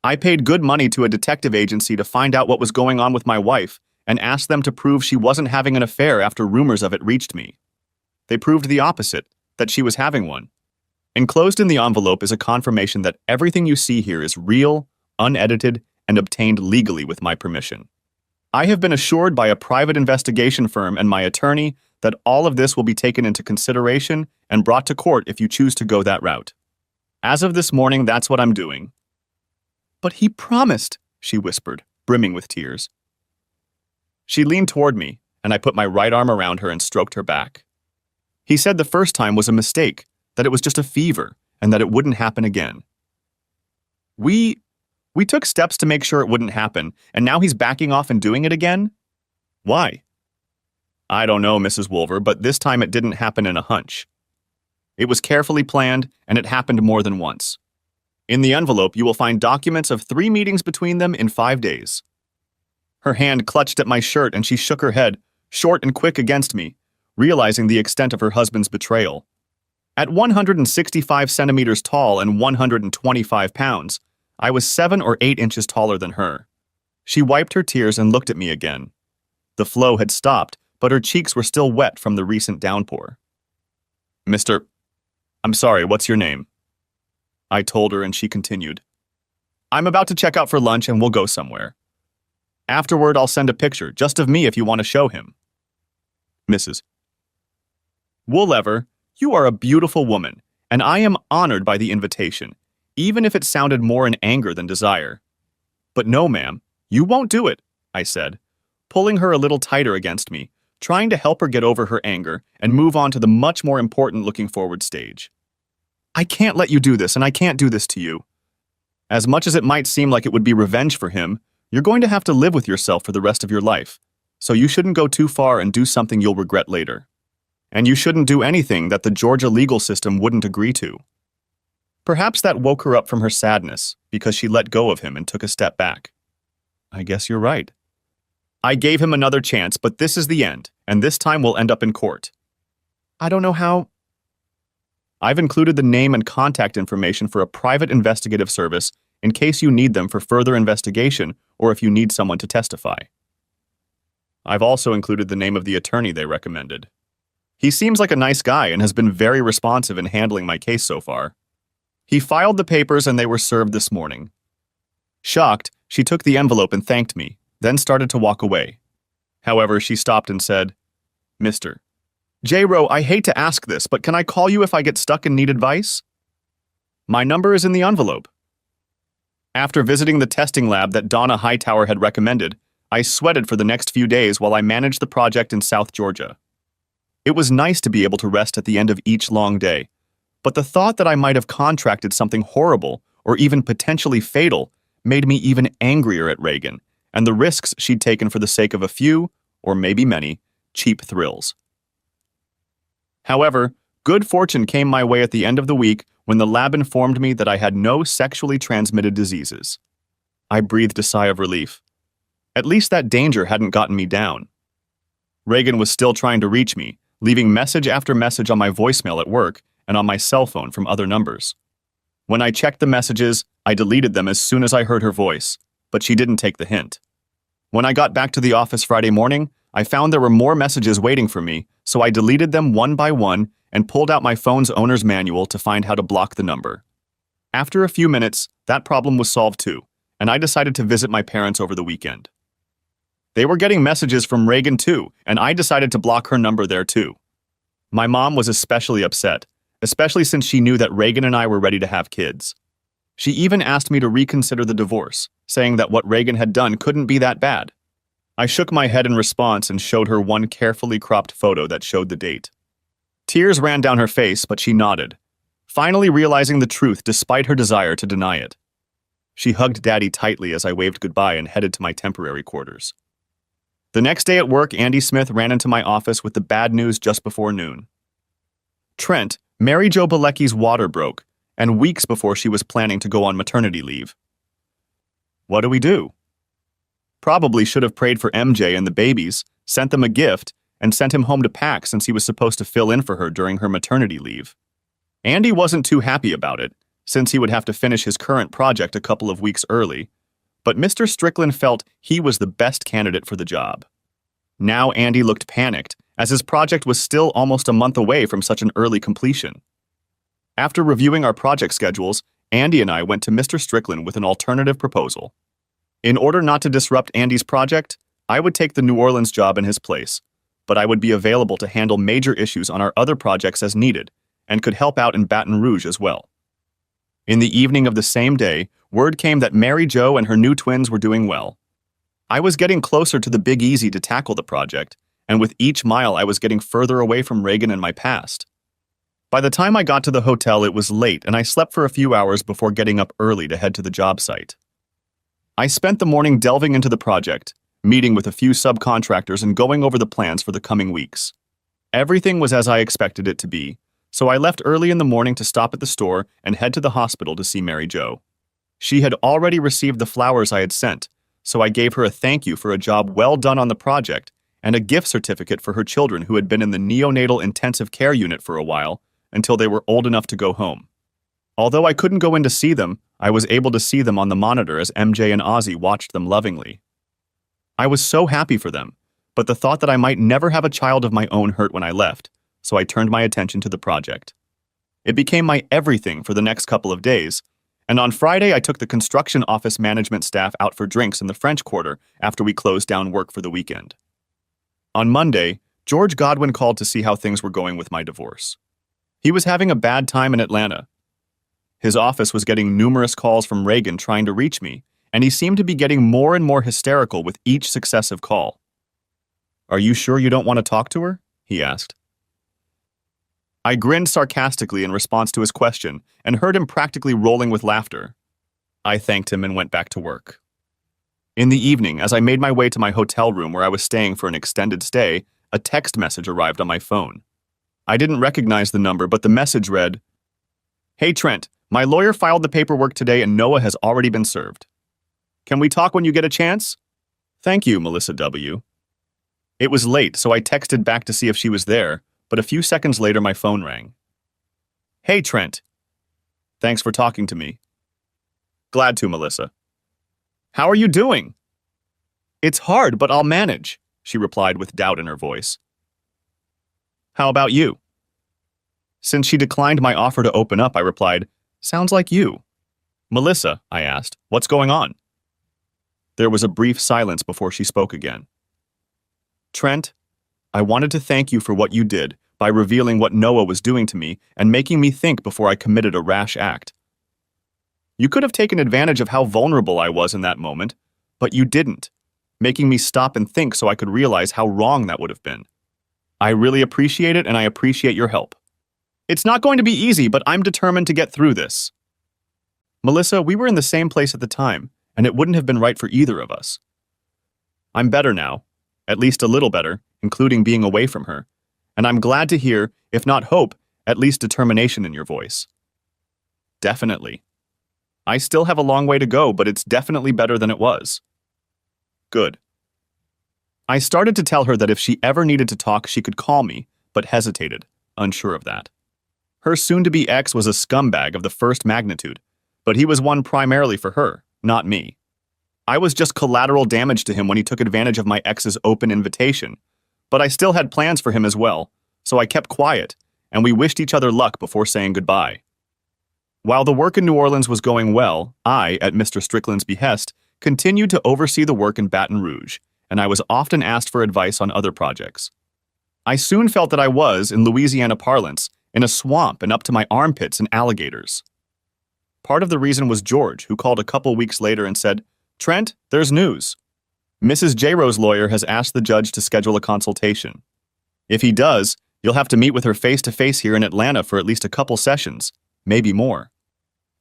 I paid good money to a detective agency to find out what was going on with my wife and asked them to prove she wasn't having an affair after rumors of it reached me. They proved the opposite, that she was having one. Enclosed in the envelope is a confirmation that everything you see here is real, unedited, and obtained legally with my permission. I have been assured by a private investigation firm and my attorney that all of this will be taken into consideration and brought to court if you choose to go that route. As of this morning, that's what I'm doing. But he promised, she whispered, brimming with tears. She leaned toward me, and I put my right arm around her and stroked her back. He said the first time was a mistake, that it was just a fever, and that it wouldn't happen again. We took steps to make sure it wouldn't happen, and now he's backing off and doing it again? Why? I don't know, Mrs. Woolver, but this time it didn't happen in a hunch. It was carefully planned, and it happened more than once. In the envelope, you will find documents of 3 meetings between them in 5 days. Her hand clutched at my shirt and she shook her head, short and quick against me, realizing the extent of her husband's betrayal. At 165 centimeters tall and 125 pounds, I was 7 or 8 inches taller than her. She wiped her tears and looked at me again. The flow had stopped, but her cheeks were still wet from the recent downpour. I'm sorry, what's your name? I told her and she continued. I'm about to check out for lunch and we'll go somewhere. Afterward, I'll send a picture, just of me if you want to show him. Mrs. Woolliver, you are a beautiful woman, and I am honored by the invitation, even if it sounded more in anger than desire. But no, ma'am, you won't do it, I said, pulling her a little tighter against me, trying to help her get over her anger and move on to the much more important looking forward stage. I can't let you do this, and I can't do this to you. As much as it might seem like it would be revenge for him, you're going to have to live with yourself for the rest of your life, so you shouldn't go too far and do something you'll regret later. And you shouldn't do anything that the Georgia legal system wouldn't agree to. Perhaps that woke her up from her sadness, because she let go of him and took a step back. I guess you're right. I gave him another chance, but this is the end, and this time we'll end up in court. I don't know how. I've included the name and contact information for a private investigative service in case you need them for further investigation or if you need someone to testify. I've also included the name of the attorney they recommended. He seems like a nice guy and has been very responsive in handling my case so far. He filed the papers and they were served this morning. Shocked, she took the envelope and thanked me, then started to walk away. However, she stopped and said, Mr. J-Ro, I hate to ask this, but can I call you if I get stuck and need advice? My number is in the envelope. After visiting the testing lab that Donna Hightower had recommended, I sweated for the next few days while I managed the project in South Georgia. It was nice to be able to rest at the end of each long day, but the thought that I might have contracted something horrible or even potentially fatal made me even angrier at Reagan and the risks she'd taken for the sake of a few, or maybe many, cheap thrills. However, good fortune came my way at the end of the week when the lab informed me that I had no sexually transmitted diseases. I breathed a sigh of relief. At least that danger hadn't gotten me down. Reagan was still trying to reach me, leaving message after message on my voicemail at work and on my cell phone from other numbers. When I checked the messages, I deleted them as soon as I heard her voice, but she didn't take the hint. When I got back to the office Friday morning, I found there were more messages waiting for me, so I deleted them one by one and pulled out my phone's owner's manual to find how to block the number. After a few minutes, that problem was solved too, and I decided to visit my parents over the weekend. They were getting messages from Reagan too, and I decided to block her number there too. My mom was especially upset, especially since she knew that Reagan and I were ready to have kids. She even asked me to reconsider the divorce, saying that what Reagan had done couldn't be that bad. I shook my head in response and showed her one carefully cropped photo that showed the date. Tears ran down her face, but she nodded, finally realizing the truth despite her desire to deny it. She hugged Daddy tightly as I waved goodbye and headed to my temporary quarters. The next day at work, Andy Smith ran into my office with the bad news just before noon. Trent, Mary Jo Bilecki's water broke, and weeks before she was planning to go on maternity leave. What do we do? Probably should have prayed for MJ and the babies, sent them a gift, and sent him home to pack since he was supposed to fill in for her during her maternity leave. Andy wasn't too happy about it, since he would have to finish his current project a couple of weeks early, but Mr. Strickland felt he was the best candidate for the job. Now Andy looked panicked, as his project was still almost a month away from such an early completion. After reviewing our project schedules, Andy and I went to Mr. Strickland with an alternative proposal. In order not to disrupt Andy's project, I would take the New Orleans job in his place, but I would be available to handle major issues on our other projects as needed, and could help out in Baton Rouge as well. In the evening of the same day, word came that Mary Jo and her new twins were doing well. I was getting closer to the Big Easy to tackle the project, and with each mile I was getting further away from Reagan and my past. By the time I got to the hotel, it was late, and I slept for a few hours before getting up early to head to the job site. I spent the morning delving into the project, meeting with a few subcontractors and going over the plans for the coming weeks. Everything was as I expected it to be, so I left early in the morning to stop at the store and head to the hospital to see Mary Jo. She had already received the flowers I had sent, so I gave her a thank you for a job well done on the project and a gift certificate for her children who had been in the neonatal intensive care unit for a while until they were old enough to go home. Although I couldn't go in to see them, I was able to see them on the monitor as MJ and Ozzy watched them lovingly. I was so happy for them, but the thought that I might never have a child of my own hurt when I left, so I turned my attention to the project. It became my everything for the next couple of days, and on Friday I took the construction office management staff out for drinks in the French Quarter after we closed down work for the weekend. On Monday, George Godwin called to see how things were going with my divorce. He was having a bad time in Atlanta. His office was getting numerous calls from Reagan trying to reach me, and he seemed to be getting more and more hysterical with each successive call. "Are you sure you don't want to talk to her?" he asked. I grinned sarcastically in response to his question and heard him practically rolling with laughter. I thanked him and went back to work. In the evening, as I made my way to my hotel room where I was staying for an extended stay, a text message arrived on my phone. I didn't recognize the number, but the message read, "Hey Trent, my lawyer filed the paperwork today and Noah has already been served. Can we talk when you get a chance? Thank you, Melissa W." It was late, so I texted back to see if she was there, but a few seconds later my phone rang. "Hey Trent. Thanks for talking to me." "Glad to, Melissa." "How are you doing?" "It's hard, but I'll manage," she replied with doubt in her voice. "How about you?" Since she declined my offer to open up, I replied, "Sounds like you." "Melissa," I asked, "what's going on?" There was a brief silence before she spoke again. "Trent, I wanted to thank you for what you did by revealing what Noah was doing to me and making me think before I committed a rash act. You could have taken advantage of how vulnerable I was in that moment, but you didn't, making me stop and think so I could realize how wrong that would have been. I really appreciate it, and I appreciate your help. It's not going to be easy, but I'm determined to get through this. Melissa, we were in the same place at the time, and it wouldn't have been right for either of us. I'm better now, at least a little better, including being away from her, and I'm glad to hear, if not hope, at least determination in your voice. Definitely. I still have a long way to go, but it's definitely better than it was. Good. I started to tell her that if she ever needed to talk, she could call me, but hesitated, unsure of that. Her soon-to-be ex was a scumbag of the first magnitude, but he was one primarily for her, not me. I was just collateral damage to him when he took advantage of my ex's open invitation, but I still had plans for him as well, so I kept quiet, and we wished each other luck before saying goodbye. While the work in New Orleans was going well, I, at Mr. Strickland's behest, continued to oversee the work in Baton Rouge, and I was often asked for advice on other projects. I soon felt that I was, in Louisiana parlance, in a swamp and up to my armpits in alligators. Part of the reason was George, who called a couple weeks later and said, "Trent, there's news. Mrs. J-Ro's lawyer has asked the judge to schedule a consultation. If he does, you'll have to meet with her face-to-face here in Atlanta for at least a couple sessions, maybe more.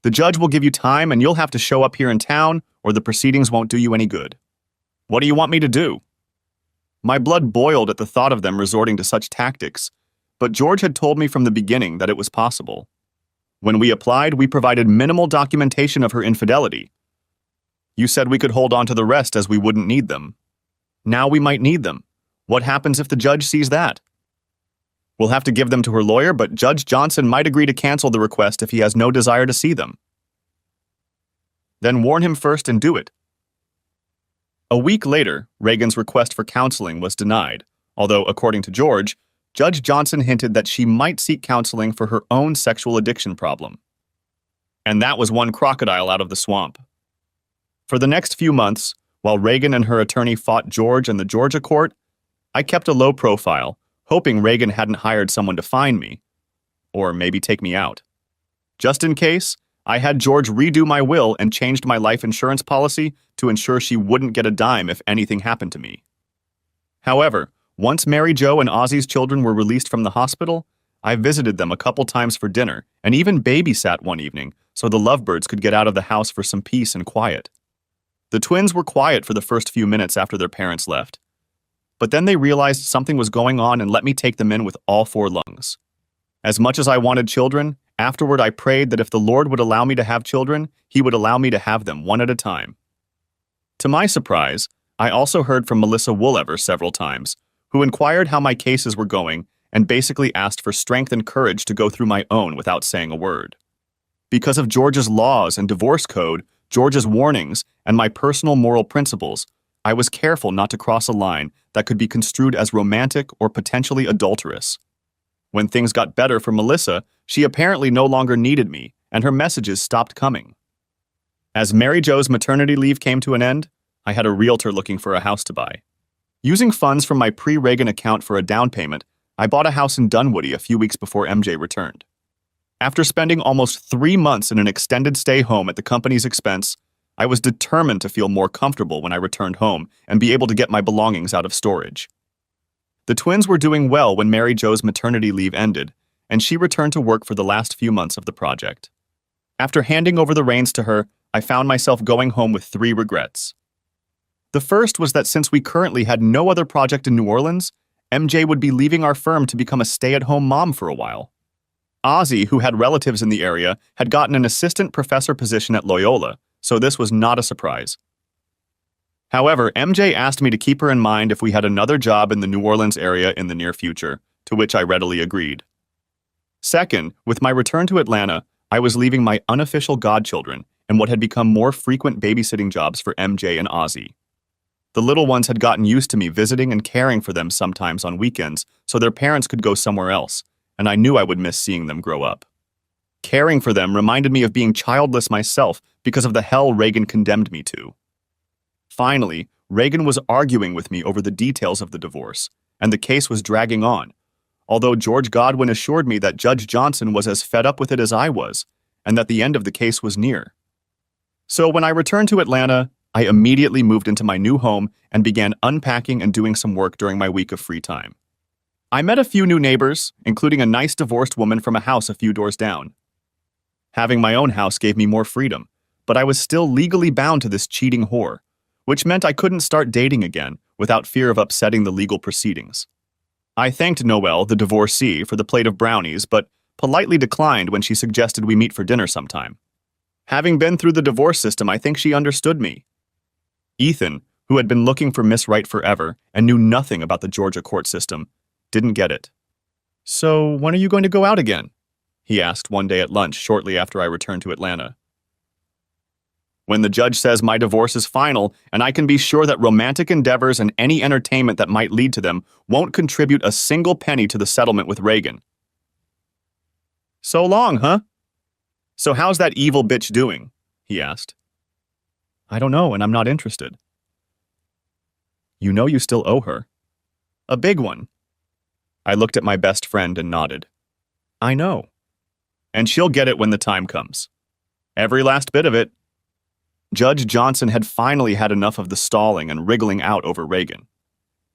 The judge will give you time and you'll have to show up here in town or the proceedings won't do you any good. What do you want me to do?" My blood boiled at the thought of them resorting to such tactics, but George had told me from the beginning that it was possible. When we applied, we provided minimal documentation of her infidelity. You said we could hold on to the rest as we wouldn't need them. Now we might need them. What happens if the judge sees that? We'll have to give them to her lawyer, but Judge Johnson might agree to cancel the request if he has no desire to see them. Then warn him first and do it. A week later, Reagan's request for counseling was denied, although, according to George, Judge Johnson hinted that she might seek counseling for her own sexual addiction problem. And that was one crocodile out of the swamp. For the next few months, while Reagan and her attorney fought George in the Georgia court, I kept a low profile, hoping Reagan hadn't hired someone to find me, or maybe take me out. Just in case, I had George redo my will and changed my life insurance policy to ensure she wouldn't get a dime if anything happened to me. However, once Mary Jo and Ozzy's children were released from the hospital, I visited them a couple times for dinner and even babysat one evening so the lovebirds could get out of the house for some peace and quiet. The twins were quiet for the first few minutes after their parents left. But then they realized something was going on and let me take them in with all four lungs. As much as I wanted children, afterward I prayed that if the Lord would allow me to have children, He would allow me to have them one at a time. To my surprise, I also heard from Melissa Woolever several times, who inquired how my cases were going and basically asked for strength and courage to go through my own without saying a word. Because of George's laws and divorce code, George's warnings, and my personal moral principles, I was careful not to cross a line that could be construed as romantic or potentially adulterous. When things got better for Melissa, she apparently no longer needed me, and her messages stopped coming. As Mary Jo's maternity leave came to an end, I had a realtor looking for a house to buy. Using funds from my pre-Reagan account for a down payment, I bought a house in Dunwoody a few weeks before MJ returned. After spending almost 3 months in an extended stay home at the company's expense, I was determined to feel more comfortable when I returned home and be able to get my belongings out of storage. The twins were doing well when Mary Jo's maternity leave ended, and she returned to work for the last few months of the project. After handing over the reins to her, I found myself going home with 3 regrets. The first was that since we currently had no other project in New Orleans, MJ would be leaving our firm to become a stay-at-home mom for a while. Ozzy, who had relatives in the area, had gotten an assistant professor position at Loyola, so this was not a surprise. However, MJ asked me to keep her in mind if we had another job in the New Orleans area in the near future, to which I readily agreed. Second, with my return to Atlanta, I was leaving my unofficial godchildren and what had become more frequent babysitting jobs for MJ and Ozzy. The little ones had gotten used to me visiting and caring for them sometimes on weekends so their parents could go somewhere else, and I knew I would miss seeing them grow up. Caring for them reminded me of being childless myself because of the hell Reagan condemned me to. Finally, Reagan was arguing with me over the details of the divorce, and the case was dragging on, although George Godwin assured me that Judge Johnson was as fed up with it as I was, and that the end of the case was near. So when I returned to Atlanta, I immediately moved into my new home and began unpacking and doing some work during my week of free time. I met a few new neighbors, including a nice divorced woman from a house a few doors down. Having my own house gave me more freedom, but I was still legally bound to this cheating whore, which meant I couldn't start dating again without fear of upsetting the legal proceedings. I thanked Noelle, the divorcee, for the plate of brownies, but politely declined when she suggested we meet for dinner sometime. Having been through the divorce system, I think she understood me. Ethan, who had been looking for Miss Right forever and knew nothing about the Georgia court system, didn't get it. "So, when are you going to go out again?" he asked one day at lunch shortly after I returned to Atlanta. "When the judge says my divorce is final and I can be sure that romantic endeavors and any entertainment that might lead to them won't contribute a single penny to the settlement with Reagan." "So long, huh? So how's that evil bitch doing?" he asked. "I don't know, and I'm not interested." "You know you still owe her." "A big one." I looked at my best friend and nodded. "I know. And she'll get it when the time comes. Every last bit of it." Judge Johnson had finally had enough of the stalling and wriggling out over Reagan.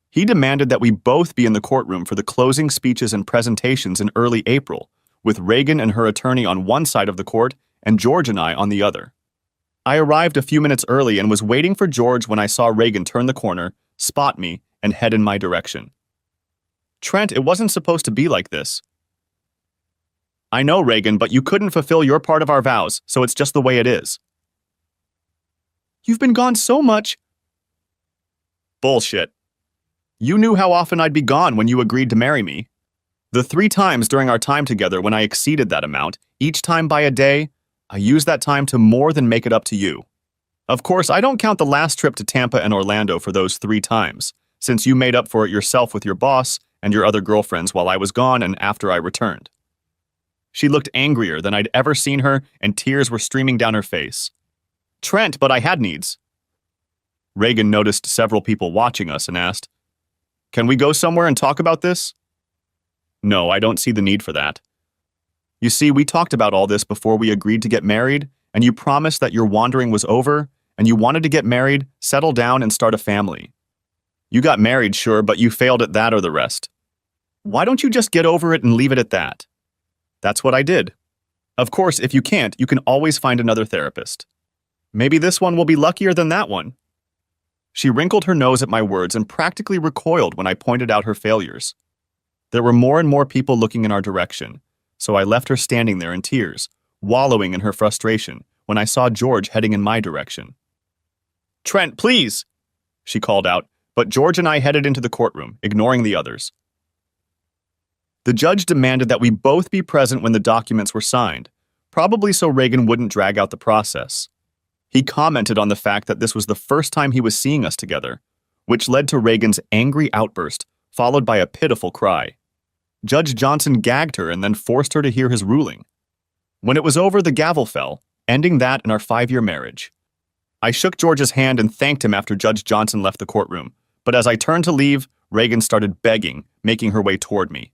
He demanded that we both be in the courtroom for the closing speeches and presentations in early April, with Reagan and her attorney on one side of the court and George and I on the other. I arrived a few minutes early and was waiting for George when I saw Reagan turn the corner, spot me, and head in my direction. "Trent, it wasn't supposed to be like this." "I know, Reagan, but you couldn't fulfill your part of our vows, so it's just the way it is." "You've been gone so much." "Bullshit. You knew how often I'd be gone when you agreed to marry me. The 3 times during our time together when I exceeded that amount, each time by a day, I used that time to more than make it up to you. Of course, I don't count the last trip to Tampa and Orlando for those 3 times, since you made up for it yourself with your boss and your other girlfriends while I was gone and after I returned." She looked angrier than I'd ever seen her, and tears were streaming down her face. "Trent, but I had needs." Reagan noticed several people watching us and asked, "Can we go somewhere and talk about this?" "No, I don't see the need for that. You see, we talked about all this before we agreed to get married, and you promised that your wandering was over, and you wanted to get married, settle down, and start a family. You got married, sure, but you failed at that or the rest. Why don't you just get over it and leave it at that?" That's what I did. Of course, if you can't, you can always find another therapist. Maybe this one will be luckier than that one. She wrinkled her nose at my words and practically recoiled when I pointed out her failures. There were more and more people looking in our direction, so I left her standing there in tears, wallowing in her frustration when I saw George heading in my direction. "Trent, please!" she called out, but George and I headed into the courtroom, ignoring the others. The judge demanded that we both be present when the documents were signed, probably so Reagan wouldn't drag out the process. He commented on the fact that this was the first time he was seeing us together, which led to Reagan's angry outburst, followed by a pitiful cry. Judge Johnson gagged her and then forced her to hear his ruling. When it was over, the gavel fell, ending that and our 5-year marriage. I shook George's hand and thanked him after Judge Johnson left the courtroom, but as I turned to leave, Reagan started begging, making her way toward me.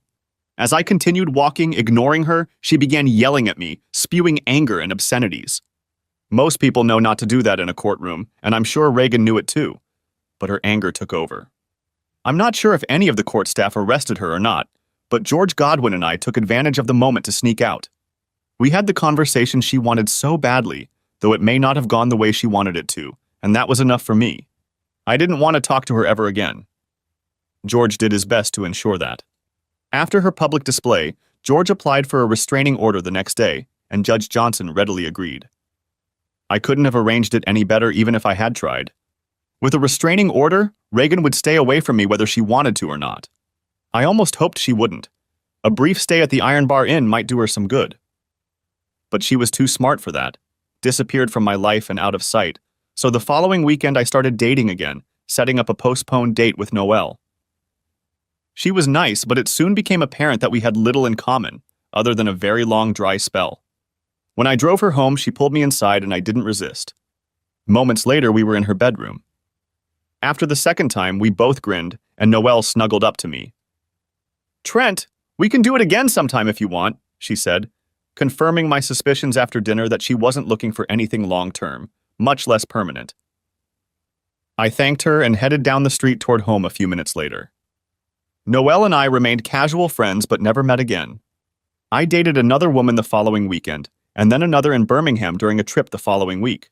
As I continued walking, ignoring her, she began yelling at me, spewing anger and obscenities. Most people know not to do that in a courtroom, and I'm sure Reagan knew it too, but her anger took over. I'm not sure if any of the court staff arrested her or not, but George Godwin and I took advantage of the moment to sneak out. We had the conversation she wanted so badly, though it may not have gone the way she wanted it to, and that was enough for me. I didn't want to talk to her ever again. George did his best to ensure that. After her public display, George applied for a restraining order the next day, and Judge Johnson readily agreed. I couldn't have arranged it any better even if I had tried. With a restraining order, Reagan would stay away from me whether she wanted to or not. I almost hoped she wouldn't. A brief stay at the Iron Bar Inn might do her some good. But she was too smart for that, disappeared from my life and out of sight, so the following weekend I started dating again, setting up a postponed date with Noelle. She was nice, but it soon became apparent that we had little in common, other than a very long dry spell. When I drove her home, she pulled me inside and I didn't resist. Moments later, we were in her bedroom. After the second time, we both grinned, and Noelle snuggled up to me. "Trent, we can do it again sometime if you want," she said, confirming my suspicions after dinner that she wasn't looking for anything long-term, much less permanent. I thanked her and headed down the street toward home a few minutes later. Noelle and I remained casual friends but never met again. I dated another woman the following weekend, and then another in Birmingham during a trip the following week.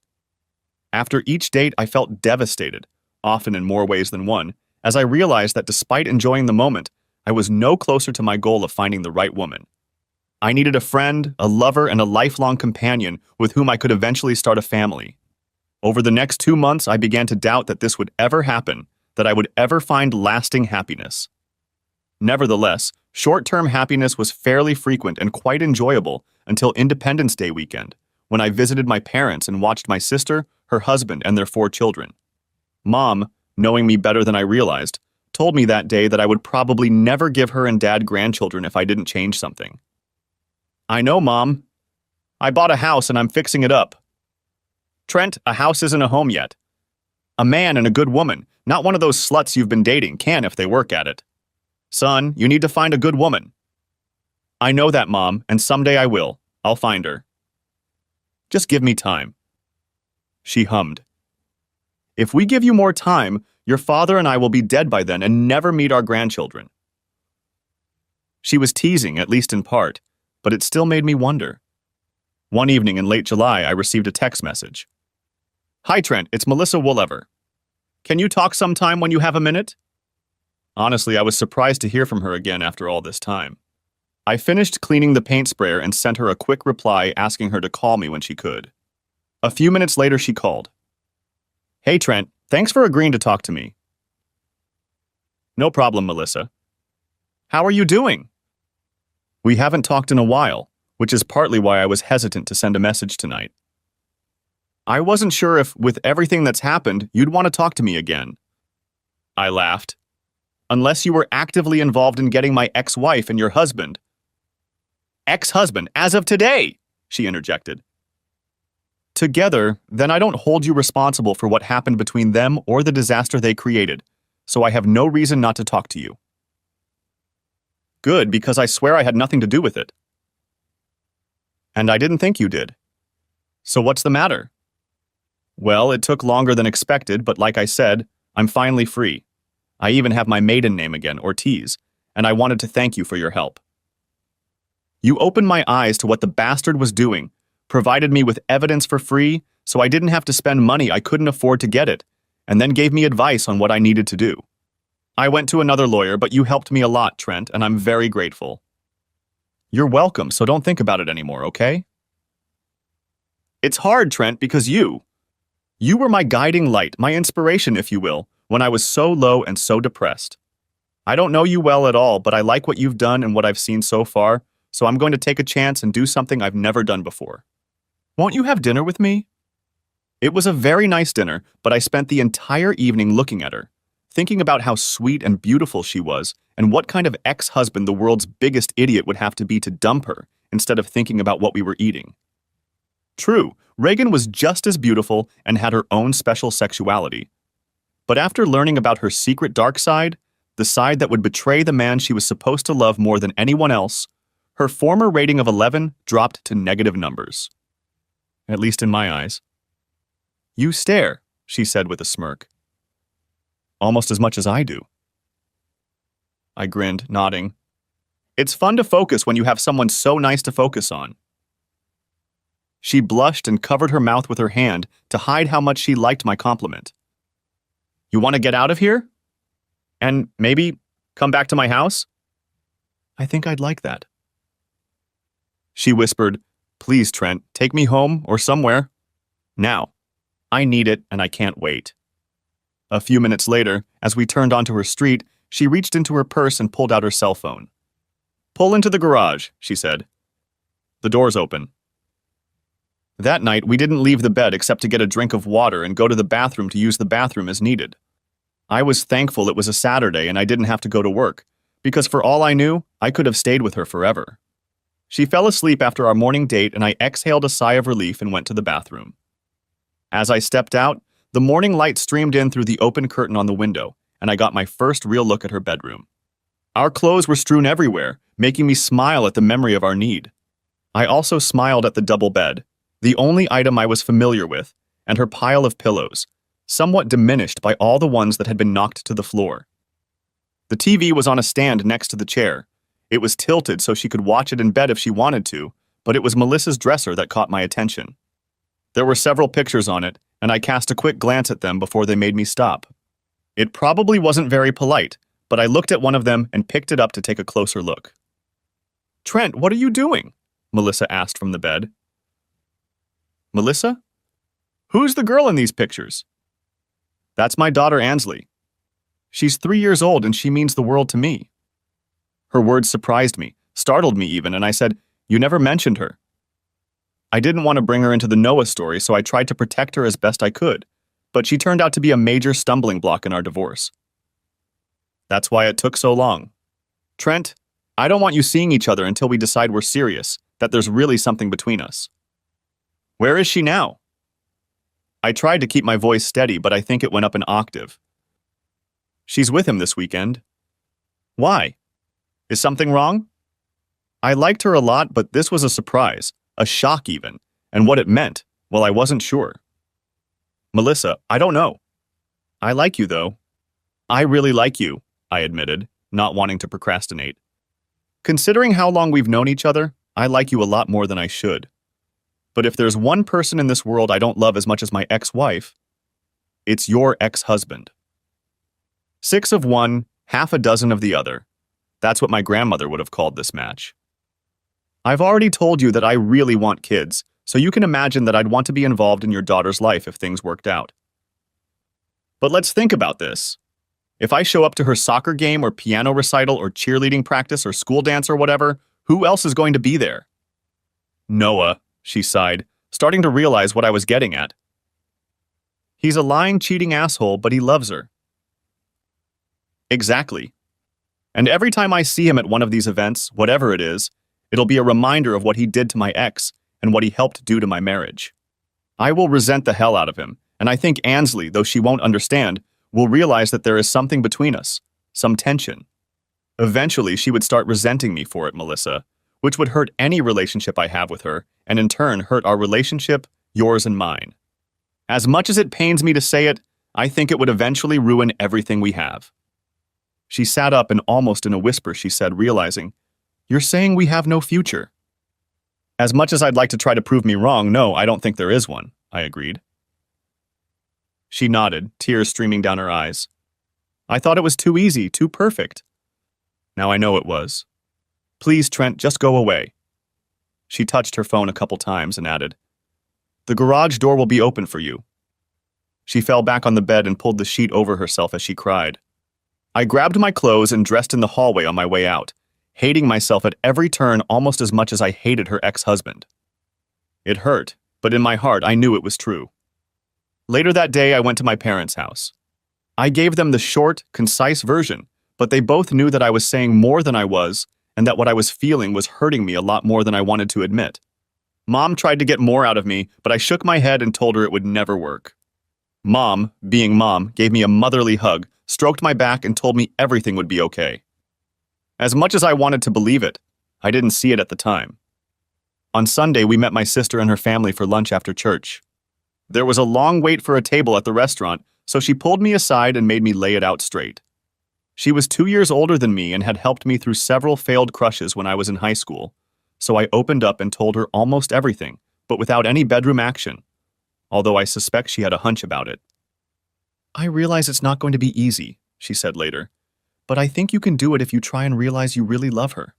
After each date, I felt devastated, often in more ways than one, as I realized that despite enjoying the moment, I was no closer to my goal of finding the right woman. I needed a friend, a lover, and a lifelong companion with whom I could eventually start a family. Over the next 2 months, I began to doubt that this would ever happen, that I would ever find lasting happiness. Nevertheless, short-term happiness was fairly frequent and quite enjoyable until Independence Day weekend, when I visited my parents and watched my sister, her husband, and their 4 children. Mom, knowing me better than I realized, told me that day that I would probably never give her and Dad grandchildren if I didn't change something. I know, Mom. I bought a house and I'm fixing it up. Trent, a house isn't a home yet. A man and a good woman, not one of those sluts you've been dating, can if they work at it. Son, you need to find a good woman. I know that, Mom, and someday I will. I'll find her. Just give me time. She hummed. If we give you more time, your father and I will be dead by then and never meet our grandchildren. She was teasing, at least in part, but it still made me wonder. One evening in late July, I received a text message. Hi, Trent, it's Melissa Woolever. Can you talk sometime when you have a minute? Honestly, I was surprised to hear from her again after all this time. I finished cleaning the paint sprayer and sent her a quick reply asking her to call me when she could. A few minutes later, she called. Hey, Trent, thanks for agreeing to talk to me. No problem, Melissa. How are you doing? We haven't talked in a while, which is partly why I was hesitant to send a message tonight. I wasn't sure if, with everything that's happened, you'd want to talk to me again. I laughed. Unless you were actively involved in getting my ex-wife and your husband. Ex-husband, as of today, she interjected. Together, then I don't hold you responsible for what happened between them or the disaster they created, so I have no reason not to talk to you. Good, because I swear I had nothing to do with it. And I didn't think you did. So what's the matter? Well, it took longer than expected, but like I said, I'm finally free. I even have my maiden name again, Ortiz, and I wanted to thank you for your help. You opened my eyes to what the bastard was doing, provided me with evidence for free, so I didn't have to spend money I couldn't afford to get it, and then gave me advice on what I needed to do. I went to another lawyer, but you helped me a lot, Trent, and I'm very grateful. You're welcome, so don't think about it anymore, okay? It's hard, Trent, because you were my guiding light, my inspiration, if you will, when I was so low and so depressed. I don't know you well at all, but I like what you've done and what I've seen so far, so I'm going to take a chance and do something I've never done before. Won't you have dinner with me? It was a very nice dinner, but I spent the entire evening looking at her, thinking about how sweet and beautiful she was and what kind of ex-husband the world's biggest idiot would have to be to dump her instead of thinking about what we were eating. True, Reagan was just as beautiful and had her own special sexuality. But after learning about her secret dark side, the side that would betray the man she was supposed to love more than anyone else, her former rating of 11 dropped to negative numbers. At least in my eyes. You stare, she said with a smirk. Almost as much as I do. I grinned, nodding. It's fun to focus when you have someone so nice to focus on. She blushed and covered her mouth with her hand to hide how much she liked my compliment. You want to get out of here? And maybe come back to my house? I think I'd like that. She whispered, Please, Trent, take me home or somewhere. Now. I need it and I can't wait. A few minutes later, as we turned onto her street, she reached into her purse and pulled out her cell phone. Pull into the garage, she said. The door's open. That night, we didn't leave the bed except to get a drink of water and go to the bathroom to use the bathroom as needed. I was thankful it was a Saturday and I didn't have to go to work, because for all I knew, I could have stayed with her forever. She fell asleep after our morning date and I exhaled a sigh of relief and went to the bathroom. As I stepped out, the morning light streamed in through the open curtain on the window, and I got my first real look at her bedroom. Our clothes were strewn everywhere, making me smile at the memory of our need. I also smiled at the double bed, the only item I was familiar with, and her pile of pillows, somewhat diminished by all the ones that had been knocked to the floor. The TV was on a stand next to the chair. It was tilted so she could watch it in bed if she wanted to, but it was Melissa's dresser that caught my attention. There were several pictures on it, and I cast a quick glance at them before they made me stop. It probably wasn't very polite, but I looked at one of them and picked it up to take a closer look. "Trent, what are you doing?" Melissa asked from the bed. "Melissa? Who's the girl in these pictures?" "That's my daughter Ansley. She's 3 years old and she means the world to me." Her words surprised me, startled me even, and I said, "You never mentioned her." I didn't want to bring her into the Noah story, so I tried to protect her as best I could, but she turned out to be a major stumbling block in our divorce. That's why it took so long. Trent, I don't want you seeing each other until we decide we're serious, that there's really something between us. Where is she now? I tried to keep my voice steady, but I think it went up an octave. She's with him this weekend. Why? Is something wrong? I liked her a lot, but this was a surprise, a shock even, and what it meant, well, I wasn't sure. Melissa, I don't know. I like you, though. I really like you, I admitted, not wanting to procrastinate. Considering how long we've known each other, I like you a lot more than I should. But if there's one person in this world I don't love as much as my ex-wife, it's your ex-husband. 6 of one, half a dozen of the other. That's what my grandmother would have called this match. I've already told you that I really want kids, so you can imagine that I'd want to be involved in your daughter's life if things worked out. But let's think about this. If I show up to her soccer game or piano recital or cheerleading practice or school dance or whatever, who else is going to be there? Noah, she sighed, starting to realize what I was getting at. He's a lying, cheating asshole, but he loves her. Exactly. And every time I see him at one of these events, whatever it is, it'll be a reminder of what he did to my ex and what he helped do to my marriage. I will resent the hell out of him, and I think Ansley, though she won't understand, will realize that there is something between us, some tension. Eventually, she would start resenting me for it, Melissa, which would hurt any relationship I have with her, and in turn hurt our relationship, yours and mine. As much as it pains me to say it, I think it would eventually ruin everything we have. She sat up and almost in a whisper she said, realizing, "You're saying we have no future." As much as I'd like to try to prove me wrong, no, I don't think there is one, I agreed. She nodded, tears streaming down her eyes. I thought it was too easy, too perfect. Now I know it was. Please, Trent, just go away. She touched her phone a couple times and added, "The garage door will be open for you." She fell back on the bed and pulled the sheet over herself as she cried. I grabbed my clothes and dressed in the hallway on my way out, hating myself at every turn almost as much as I hated her ex-husband. It hurt, but in my heart I knew it was true. Later that day, I went to my parents' house. I gave them the short, concise version, but they both knew that I was saying more than I was, and that what I was feeling was hurting me a lot more than I wanted to admit. Mom tried to get more out of me, but I shook my head and told her it would never work. Mom, being mom, gave me a motherly hug, stroked my back, and told me everything would be okay. As much as I wanted to believe it, I didn't see it at the time. On Sunday, we met my sister and her family for lunch after church. There was a long wait for a table at the restaurant, so she pulled me aside and made me lay it out straight. She was 2 years older than me and had helped me through several failed crushes when I was in high school, so I opened up and told her almost everything, but without any bedroom action, although I suspect she had a hunch about it. I realize it's not going to be easy, she said later, but I think you can do it if you try and realize you really love her.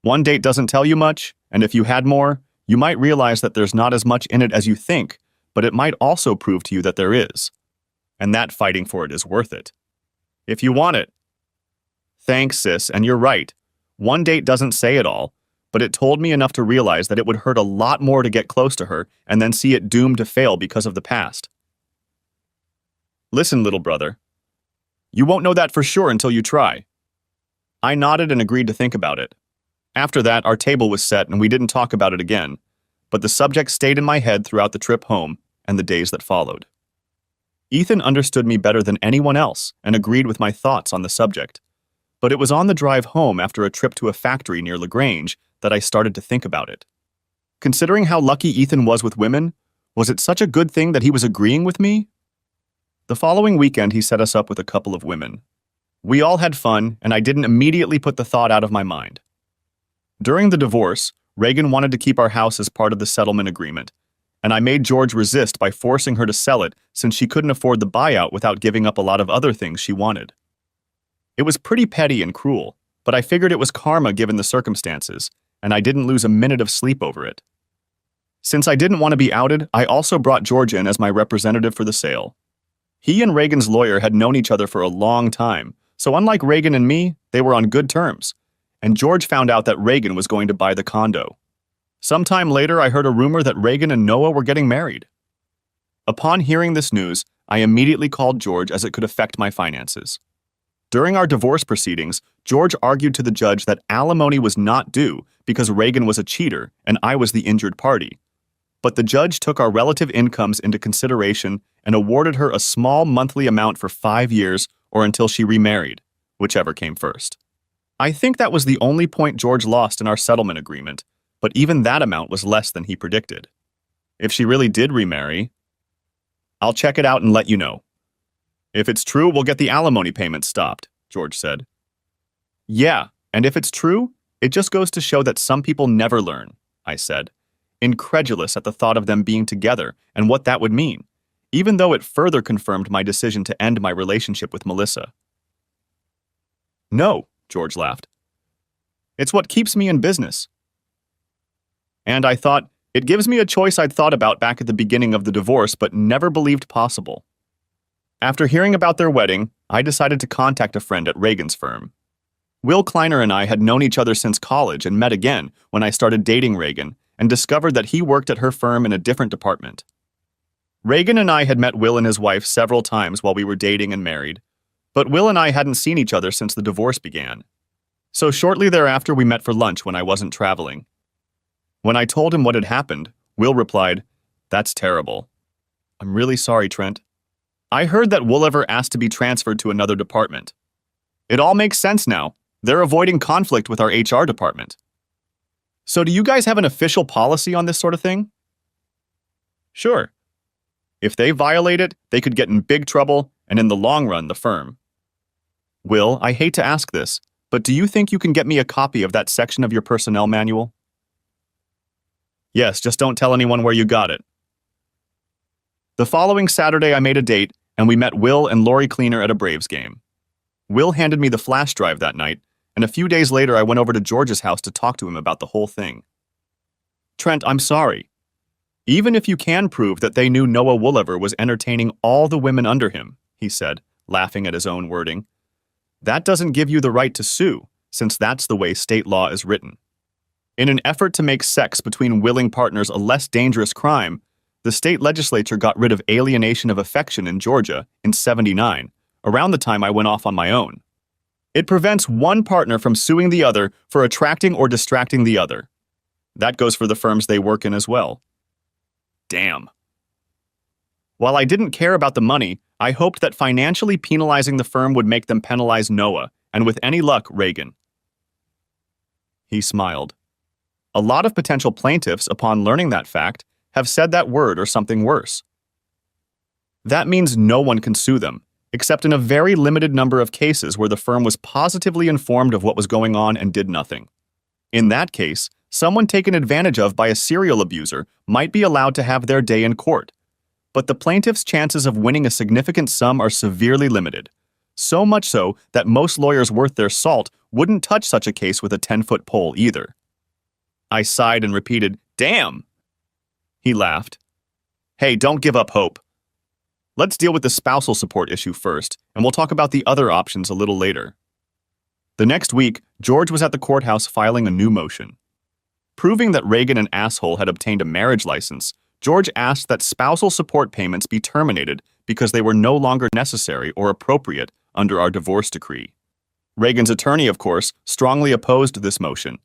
One date doesn't tell you much, and if you had more, you might realize that there's not as much in it as you think, but it might also prove to you that there is. And that fighting for it is worth it. If you want it. Thanks, sis, and you're right. One date doesn't say it all, but it told me enough to realize that it would hurt a lot more to get close to her and then see it doomed to fail because of the past. Listen, little brother. You won't know that for sure until you try. I nodded and agreed to think about it. After that, our table was set and we didn't talk about it again, but the subject stayed in my head throughout the trip home and the days that followed. Ethan understood me better than anyone else and agreed with my thoughts on the subject, but it was on the drive home after a trip to a factory near LaGrange that I started to think about it. Considering how lucky Ethan was with women, was it such a good thing that he was agreeing with me? The following weekend, he set us up with a couple of women. We all had fun, and I didn't immediately put the thought out of my mind. During the divorce, Reagan wanted to keep our house as part of the settlement agreement, and I made George resist by forcing her to sell it since she couldn't afford the buyout without giving up a lot of other things she wanted. It was pretty petty and cruel, but I figured it was karma given the circumstances, and I didn't lose a minute of sleep over it. Since I didn't want to be outed, I also brought George in as my representative for the sale. He and Reagan's lawyer had known each other for a long time, so unlike Reagan and me, they were on good terms, and George found out that Reagan was going to buy the condo. Sometime later, I heard a rumor that Reagan and Noah were getting married. Upon hearing this news, I immediately called George as it could affect my finances. During our divorce proceedings, George argued to the judge that alimony was not due because Reagan was a cheater and I was the injured party. But the judge took our relative incomes into consideration and awarded her a small monthly amount for 5 years or until she remarried, whichever came first. I think that was the only point George lost in our settlement agreement, but even that amount was less than he predicted. If she really did remarry, I'll check it out and let you know. If it's true, we'll get the alimony payment stopped, George said. Yeah, and if it's true, it just goes to show that some people never learn, I said, incredulous at the thought of them being together and what that would mean, even though it further confirmed my decision to end my relationship with Melissa. No, George laughed. It's what keeps me in business. And I thought, it gives me a choice I'd thought about back at the beginning of the divorce but never believed possible. After hearing about their wedding, I decided to contact a friend at Reagan's firm. Will Kleiner and I had known each other since college and met again when I started dating Reagan and discovered that he worked at her firm in a different department. Reagan and I had met Will and his wife several times while we were dating and married, but Will and I hadn't seen each other since the divorce began. So shortly thereafter we met for lunch when I wasn't traveling. When I told him what had happened, Will replied, "That's terrible. I'm really sorry, Trent. I heard that Wooliver asked to be transferred to another department. It all makes sense now. They're avoiding conflict with our HR department. So do you guys have an official policy on this sort of thing?" "Sure. If they violate it, they could get in big trouble, and in the long run, the firm." "Will, I hate to ask this, but do you think you can get me a copy of that section of your personnel manual?" "Yes, just don't tell anyone where you got it." The following Saturday, I made a date, and we met Will and Lori Cleaner at a Braves game. Will handed me the flash drive that night, and a few days later I went over to George's house to talk to him about the whole thing. "Trent, I'm sorry. Even if you can prove that they knew Noah Wooliver was entertaining all the women under him," he said, laughing at his own wording, "that doesn't give you the right to sue, since that's the way state law is written. In an effort to make sex between willing partners a less dangerous crime, the state legislature got rid of alienation of affection in Georgia in '79, around the time I went off on my own. It prevents one partner from suing the other for attracting or distracting the other. That goes for the firms they work in as well." Damn. While I didn't care about the money, I hoped that financially penalizing the firm would make them penalize Noah, and with any luck, Reagan. He smiled. A lot of potential plaintiffs, upon learning that fact, have said that word or something worse. That means no one can sue them, except in a very limited number of cases where the firm was positively informed of what was going on and did nothing. In that case, someone taken advantage of by a serial abuser might be allowed to have their day in court. But the plaintiff's chances of winning a significant sum are severely limited, so much so that most lawyers worth their salt wouldn't touch such a case with a 10-foot pole either. I sighed and repeated, "Damn!" He laughed. "Hey, don't give up hope. Let's deal with the spousal support issue first, and we'll talk about the other options a little later." The next week, George was at the courthouse filing a new motion. Proving that Reagan and asshole had obtained a marriage license, George asked that spousal support payments be terminated because they were no longer necessary or appropriate under our divorce decree. Reagan's attorney, of course, strongly opposed this motion,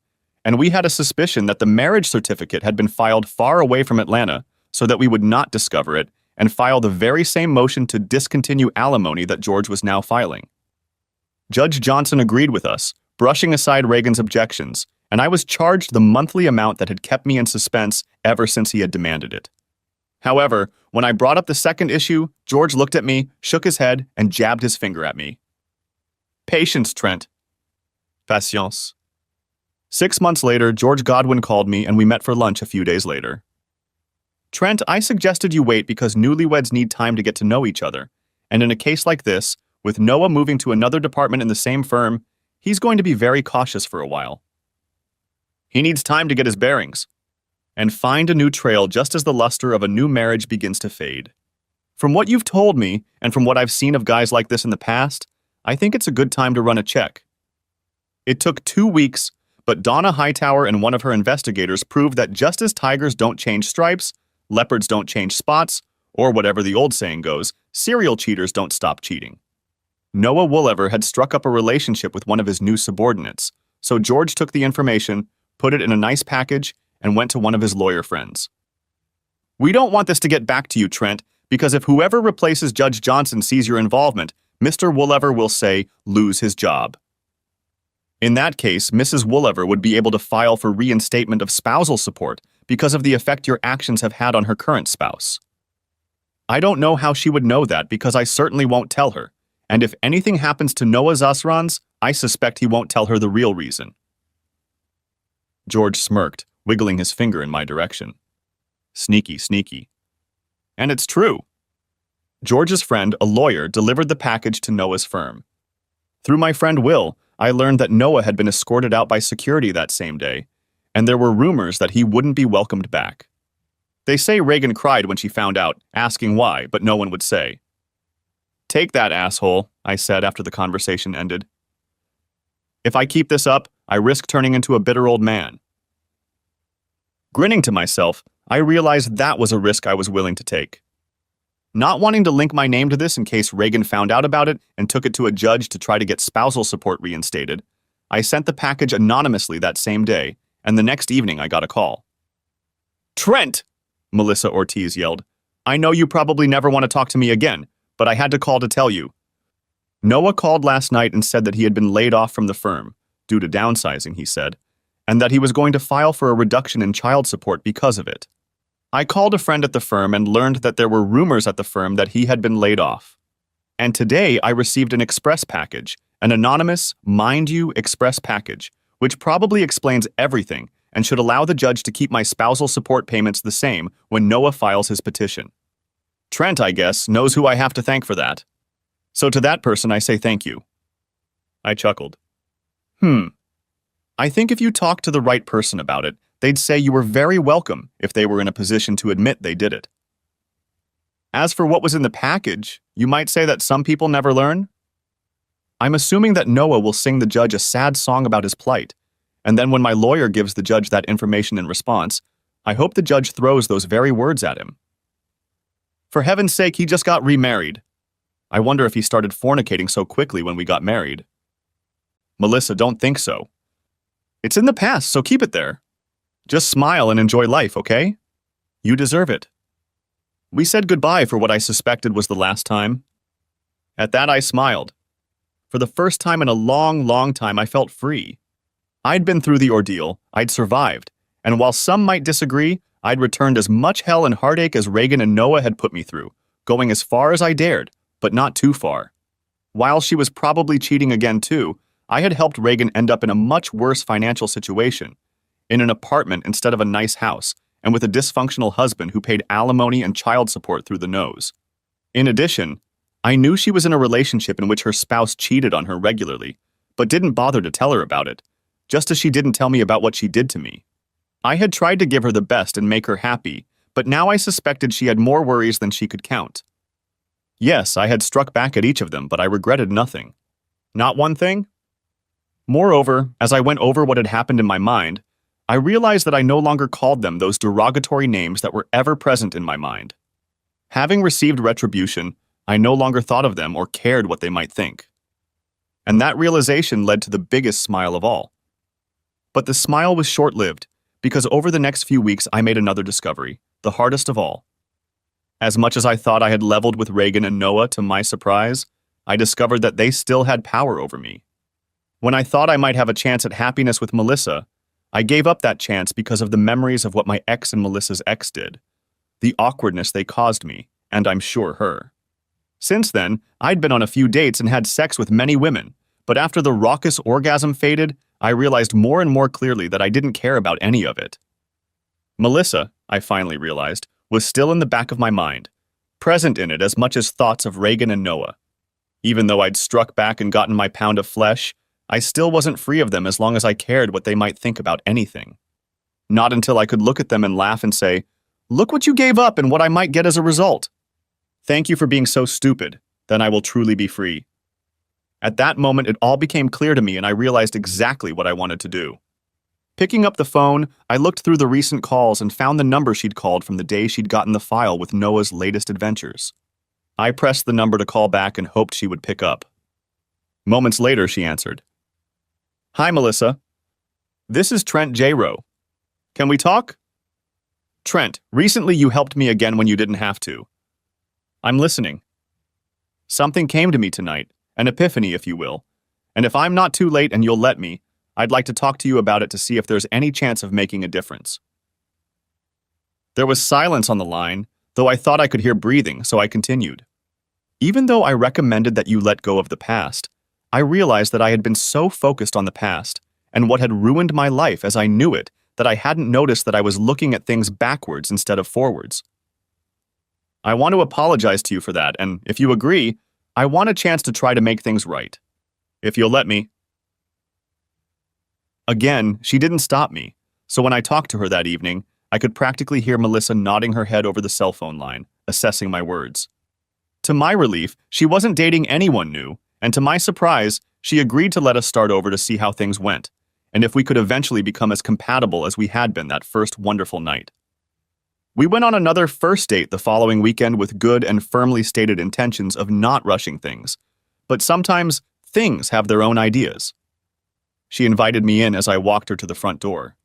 and we had a suspicion that the marriage certificate had been filed far away from Atlanta so that we would not discover it and file the very same motion to discontinue alimony that George was now filing. Judge Johnson agreed with us, brushing aside Reagan's objections, and I was charged the monthly amount that had kept me in suspense ever since he had demanded it. However, when I brought up the second issue, George looked at me, shook his head, and jabbed his finger at me. Patience, Trent. Patience. 6 months later, George Godwin called me and we met for lunch a few days later. Trent, I suggested you wait because newlyweds need time to get to know each other. And in a case like this, with Noah moving to another department in the same firm, he's going to be very cautious for a while. He needs time to get his bearings and find a new trail just as the luster of a new marriage begins to fade. From what you've told me and from what I've seen of guys like this in the past, I think it's a good time to run a check. It took 2 weeks, but Donna Hightower and one of her investigators proved that just as tigers don't change stripes, leopards don't change spots, or whatever the old saying goes, serial cheaters don't stop cheating. Noah Woolever had struck up a relationship with one of his new subordinates, so George took the information, put it in a nice package, and went to one of his lawyer friends. We don't want this to get back to you, Trent, because if whoever replaces Judge Johnson sees your involvement, Mr. Woolever will say, lose his job. In that case, Mrs. Woolever would be able to file for reinstatement of spousal support because of the effect your actions have had on her current spouse. I don't know how she would know that because I certainly won't tell her, and if anything happens to Noah Zasrans, I suspect he won't tell her the real reason. George smirked, wiggling his finger in my direction. Sneaky, sneaky. And it's true. George's friend, a lawyer, delivered the package to Noah's firm. Through my friend Will, I learned that Noah had been escorted out by security that same day, and there were rumors that he wouldn't be welcomed back. They say Reagan cried when she found out, asking why, but no one would say. Take that, asshole, I said after the conversation ended. If I keep this up, I risk turning into a bitter old man. Grinning to myself, I realized that was a risk I was willing to take. Not wanting to link my name to this in case Reagan found out about it and took it to a judge to try to get spousal support reinstated, I sent the package anonymously that same day, and the next evening I got a call. Trent! Melissa Ortiz yelled. I know you probably never want to talk to me again, but I had to call to tell you. Noah called last night and said that he had been laid off from the firm, due to downsizing, he said, and that he was going to file for a reduction in child support because of it. I called a friend at the firm and learned that there were rumors at the firm that he had been laid off. And today I received an express package, an anonymous, mind you, express package, which probably explains everything and should allow the judge to keep my spousal support payments the same when Noah files his petition. Trent, I guess, knows who I have to thank for that. So to that person I say thank you. I chuckled. I think if you talk to the right person about it, they'd say you were very welcome if they were in a position to admit they did it. As for what was in the package, you might say that some people never learn. I'm assuming that Noah will sing the judge a sad song about his plight, and then when my lawyer gives the judge that information in response, I hope the judge throws those very words at him. For heaven's sake, he just got remarried. I wonder if he started fornicating so quickly when we got married. Melissa, don't think so. It's in the past, so keep it there. Just smile and enjoy life, okay? You deserve it. We said goodbye for what I suspected was the last time. At that, I smiled. For the first time in a long, long time, I felt free. I'd been through the ordeal, I'd survived, and while some might disagree, I'd returned as much hell and heartache as Reagan and Noah had put me through, going as far as I dared, but not too far. While she was probably cheating again too, I had helped Reagan end up in a much worse financial situation, in an apartment instead of a nice house, and with a dysfunctional husband who paid alimony and child support through the nose. In addition, I knew she was in a relationship in which her spouse cheated on her regularly, but didn't bother to tell her about it, just as she didn't tell me about what she did to me. I had tried to give her the best and make her happy, but now I suspected she had more worries than she could count. Yes, I had struck back at each of them, but I regretted nothing. Not one thing? Moreover, as I went over what had happened in my mind, I realized that I no longer called them those derogatory names that were ever present in my mind. Having received retribution, I no longer thought of them or cared what they might think. And that realization led to the biggest smile of all. But the smile was short-lived, because over the next few weeks I made another discovery, the hardest of all. As much as I thought I had leveled with Reagan and Noah, to my surprise, I discovered that they still had power over me. When I thought I might have a chance at happiness with Melissa, I gave up that chance because of the memories of what my ex and Melissa's ex did, the awkwardness they caused me, and I'm sure her. Since then, I'd been on a few dates and had sex with many women, But after the raucous orgasm faded, I realized more and more clearly that I didn't care about any of it. Melissa, I finally realized, was still in the back of my mind, present in it as much as thoughts of Reagan and Noah. Even though I'd struck back and gotten my pound of flesh, I still wasn't free of them as long as I cared what they might think about anything. Not until I could look at them and laugh and say, "Look what you gave up and what I might get as a result. Thank you for being so stupid, then I will truly be free." At that moment, it all became clear to me and I realized exactly what I wanted to do. Picking up the phone, I looked through the recent calls and found the number she'd called from the day she'd gotten the file with Noah's latest adventures. I pressed the number to call back and hoped she would pick up. Moments later, she answered. "Hi, Melissa. This is Trent J-Rowe. Can we talk?" "Trent, recently you helped me again when you didn't have to." "I'm listening." "Something came to me tonight, an epiphany, if you will, and if I'm not too late and you'll let me, I'd like to talk to you about it to see if there's any chance of making a difference." There was silence on the line, though I thought I could hear breathing, so I continued. "Even though I recommended that you let go of the past, I realized that I had been so focused on the past and what had ruined my life as I knew it that I hadn't noticed that I was looking at things backwards instead of forwards. I want to apologize to you for that, and if you agree, I want a chance to try to make things right. If you'll let me." Again, she didn't stop me, so when I talked to her that evening, I could practically hear Melissa nodding her head over the cell phone line, assessing my words. To my relief, she wasn't dating anyone new, and to my surprise, she agreed to let us start over to see how things went, and if we could eventually become as compatible as we had been that first wonderful night. We went on another first date the following weekend with good and firmly stated intentions of not rushing things, but sometimes things have their own ideas. She invited me in as I walked her to the front door.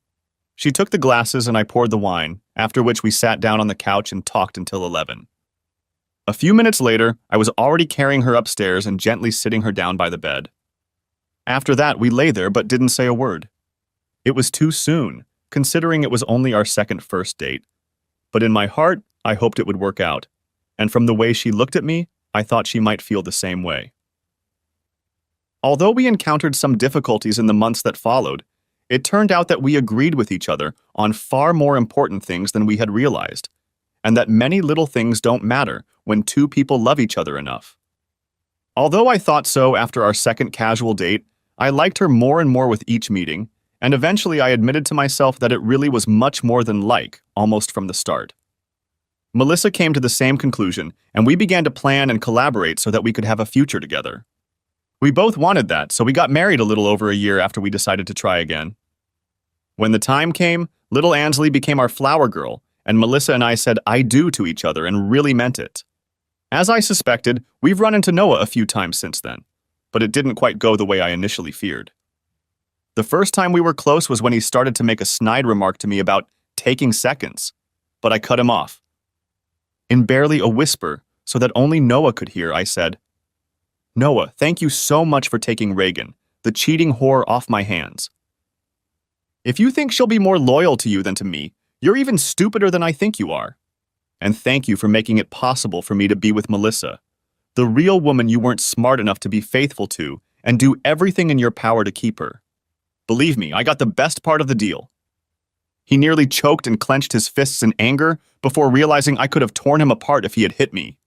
She took the glasses and I poured the wine, after which we sat down on the couch and talked until 11. A few minutes later, I was already carrying her upstairs and gently sitting her down by the bed. After that, we lay there but didn't say a word. It was too soon, considering it was only our second first date. But in my heart, I hoped it would work out, and from the way she looked at me, I thought she might feel the same way. Although we encountered some difficulties in the months that followed, it turned out that we agreed with each other on far more important things than we had realized, and that many little things don't matter when two people love each other enough. Although I thought so after our second casual date, I liked her more and more with each meeting, and eventually I admitted to myself that it really was much more than like, almost from the start. Melissa came to the same conclusion, and we began to plan and collaborate so that we could have a future together. We both wanted that, so we got married a little over a year after we decided to try again. When the time came, little Ansley became our flower girl, and Melissa and I said "I do" to each other and really meant it. As I suspected, we've run into Noah a few times since then, but it didn't quite go the way I initially feared. The first time we were close was when he started to make a snide remark to me about taking seconds, but I cut him off. In barely a whisper, so that only Noah could hear, I said, "Noah, thank you so much for taking Reagan, the cheating whore, off my hands. If you think she'll be more loyal to you than to me, you're even stupider than I think you are. And thank you for making it possible for me to be with Melissa, the real woman you weren't smart enough to be faithful to, and do everything in your power to keep her. Believe me, I got the best part of the deal." He nearly choked and clenched his fists in anger before realizing I could have torn him apart if he had hit me.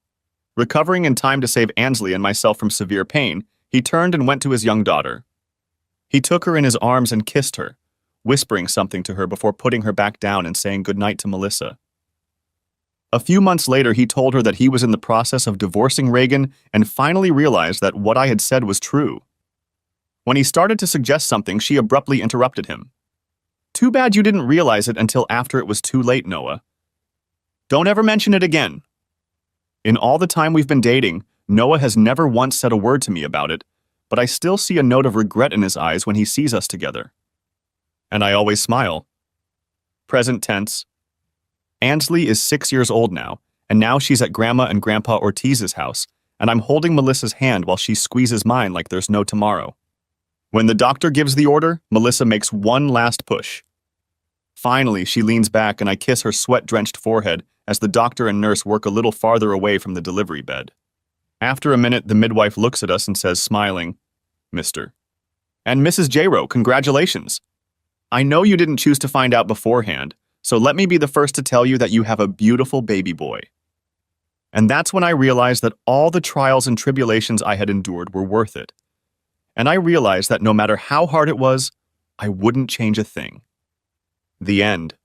Recovering in time to save Ansley and myself from severe pain, he turned and went to his young daughter. He took her in his arms and kissed her, whispering something to her before putting her back down and saying goodnight to Melissa. A few months later, he told her that he was in the process of divorcing Reagan and finally realized that what I had said was true. When he started to suggest something, she abruptly interrupted him. "Too bad you didn't realize it until after it was too late, Noah. Don't ever mention it again." In all the time we've been dating, Noah has never once said a word to me about it, but I still see a note of regret in his eyes when he sees us together. And I always smile. Present tense. Ansley is 6 years old now, and now she's at Grandma and Grandpa Ortiz's house, and I'm holding Melissa's hand while she squeezes mine like there's no tomorrow. When the doctor gives the order, Melissa makes one last push. Finally, she leans back and I kiss her sweat-drenched forehead as the doctor and nurse work a little farther away from the delivery bed. After a minute, the midwife looks at us and says, smiling, Mr. And Mrs. J-Ro, congratulations. I know you didn't choose to find out beforehand, so let me be the first to tell you that you have a beautiful baby boy. And that's when I realized that all the trials and tribulations I had endured were worth it. And I realized that no matter how hard it was, I wouldn't change a thing. The end.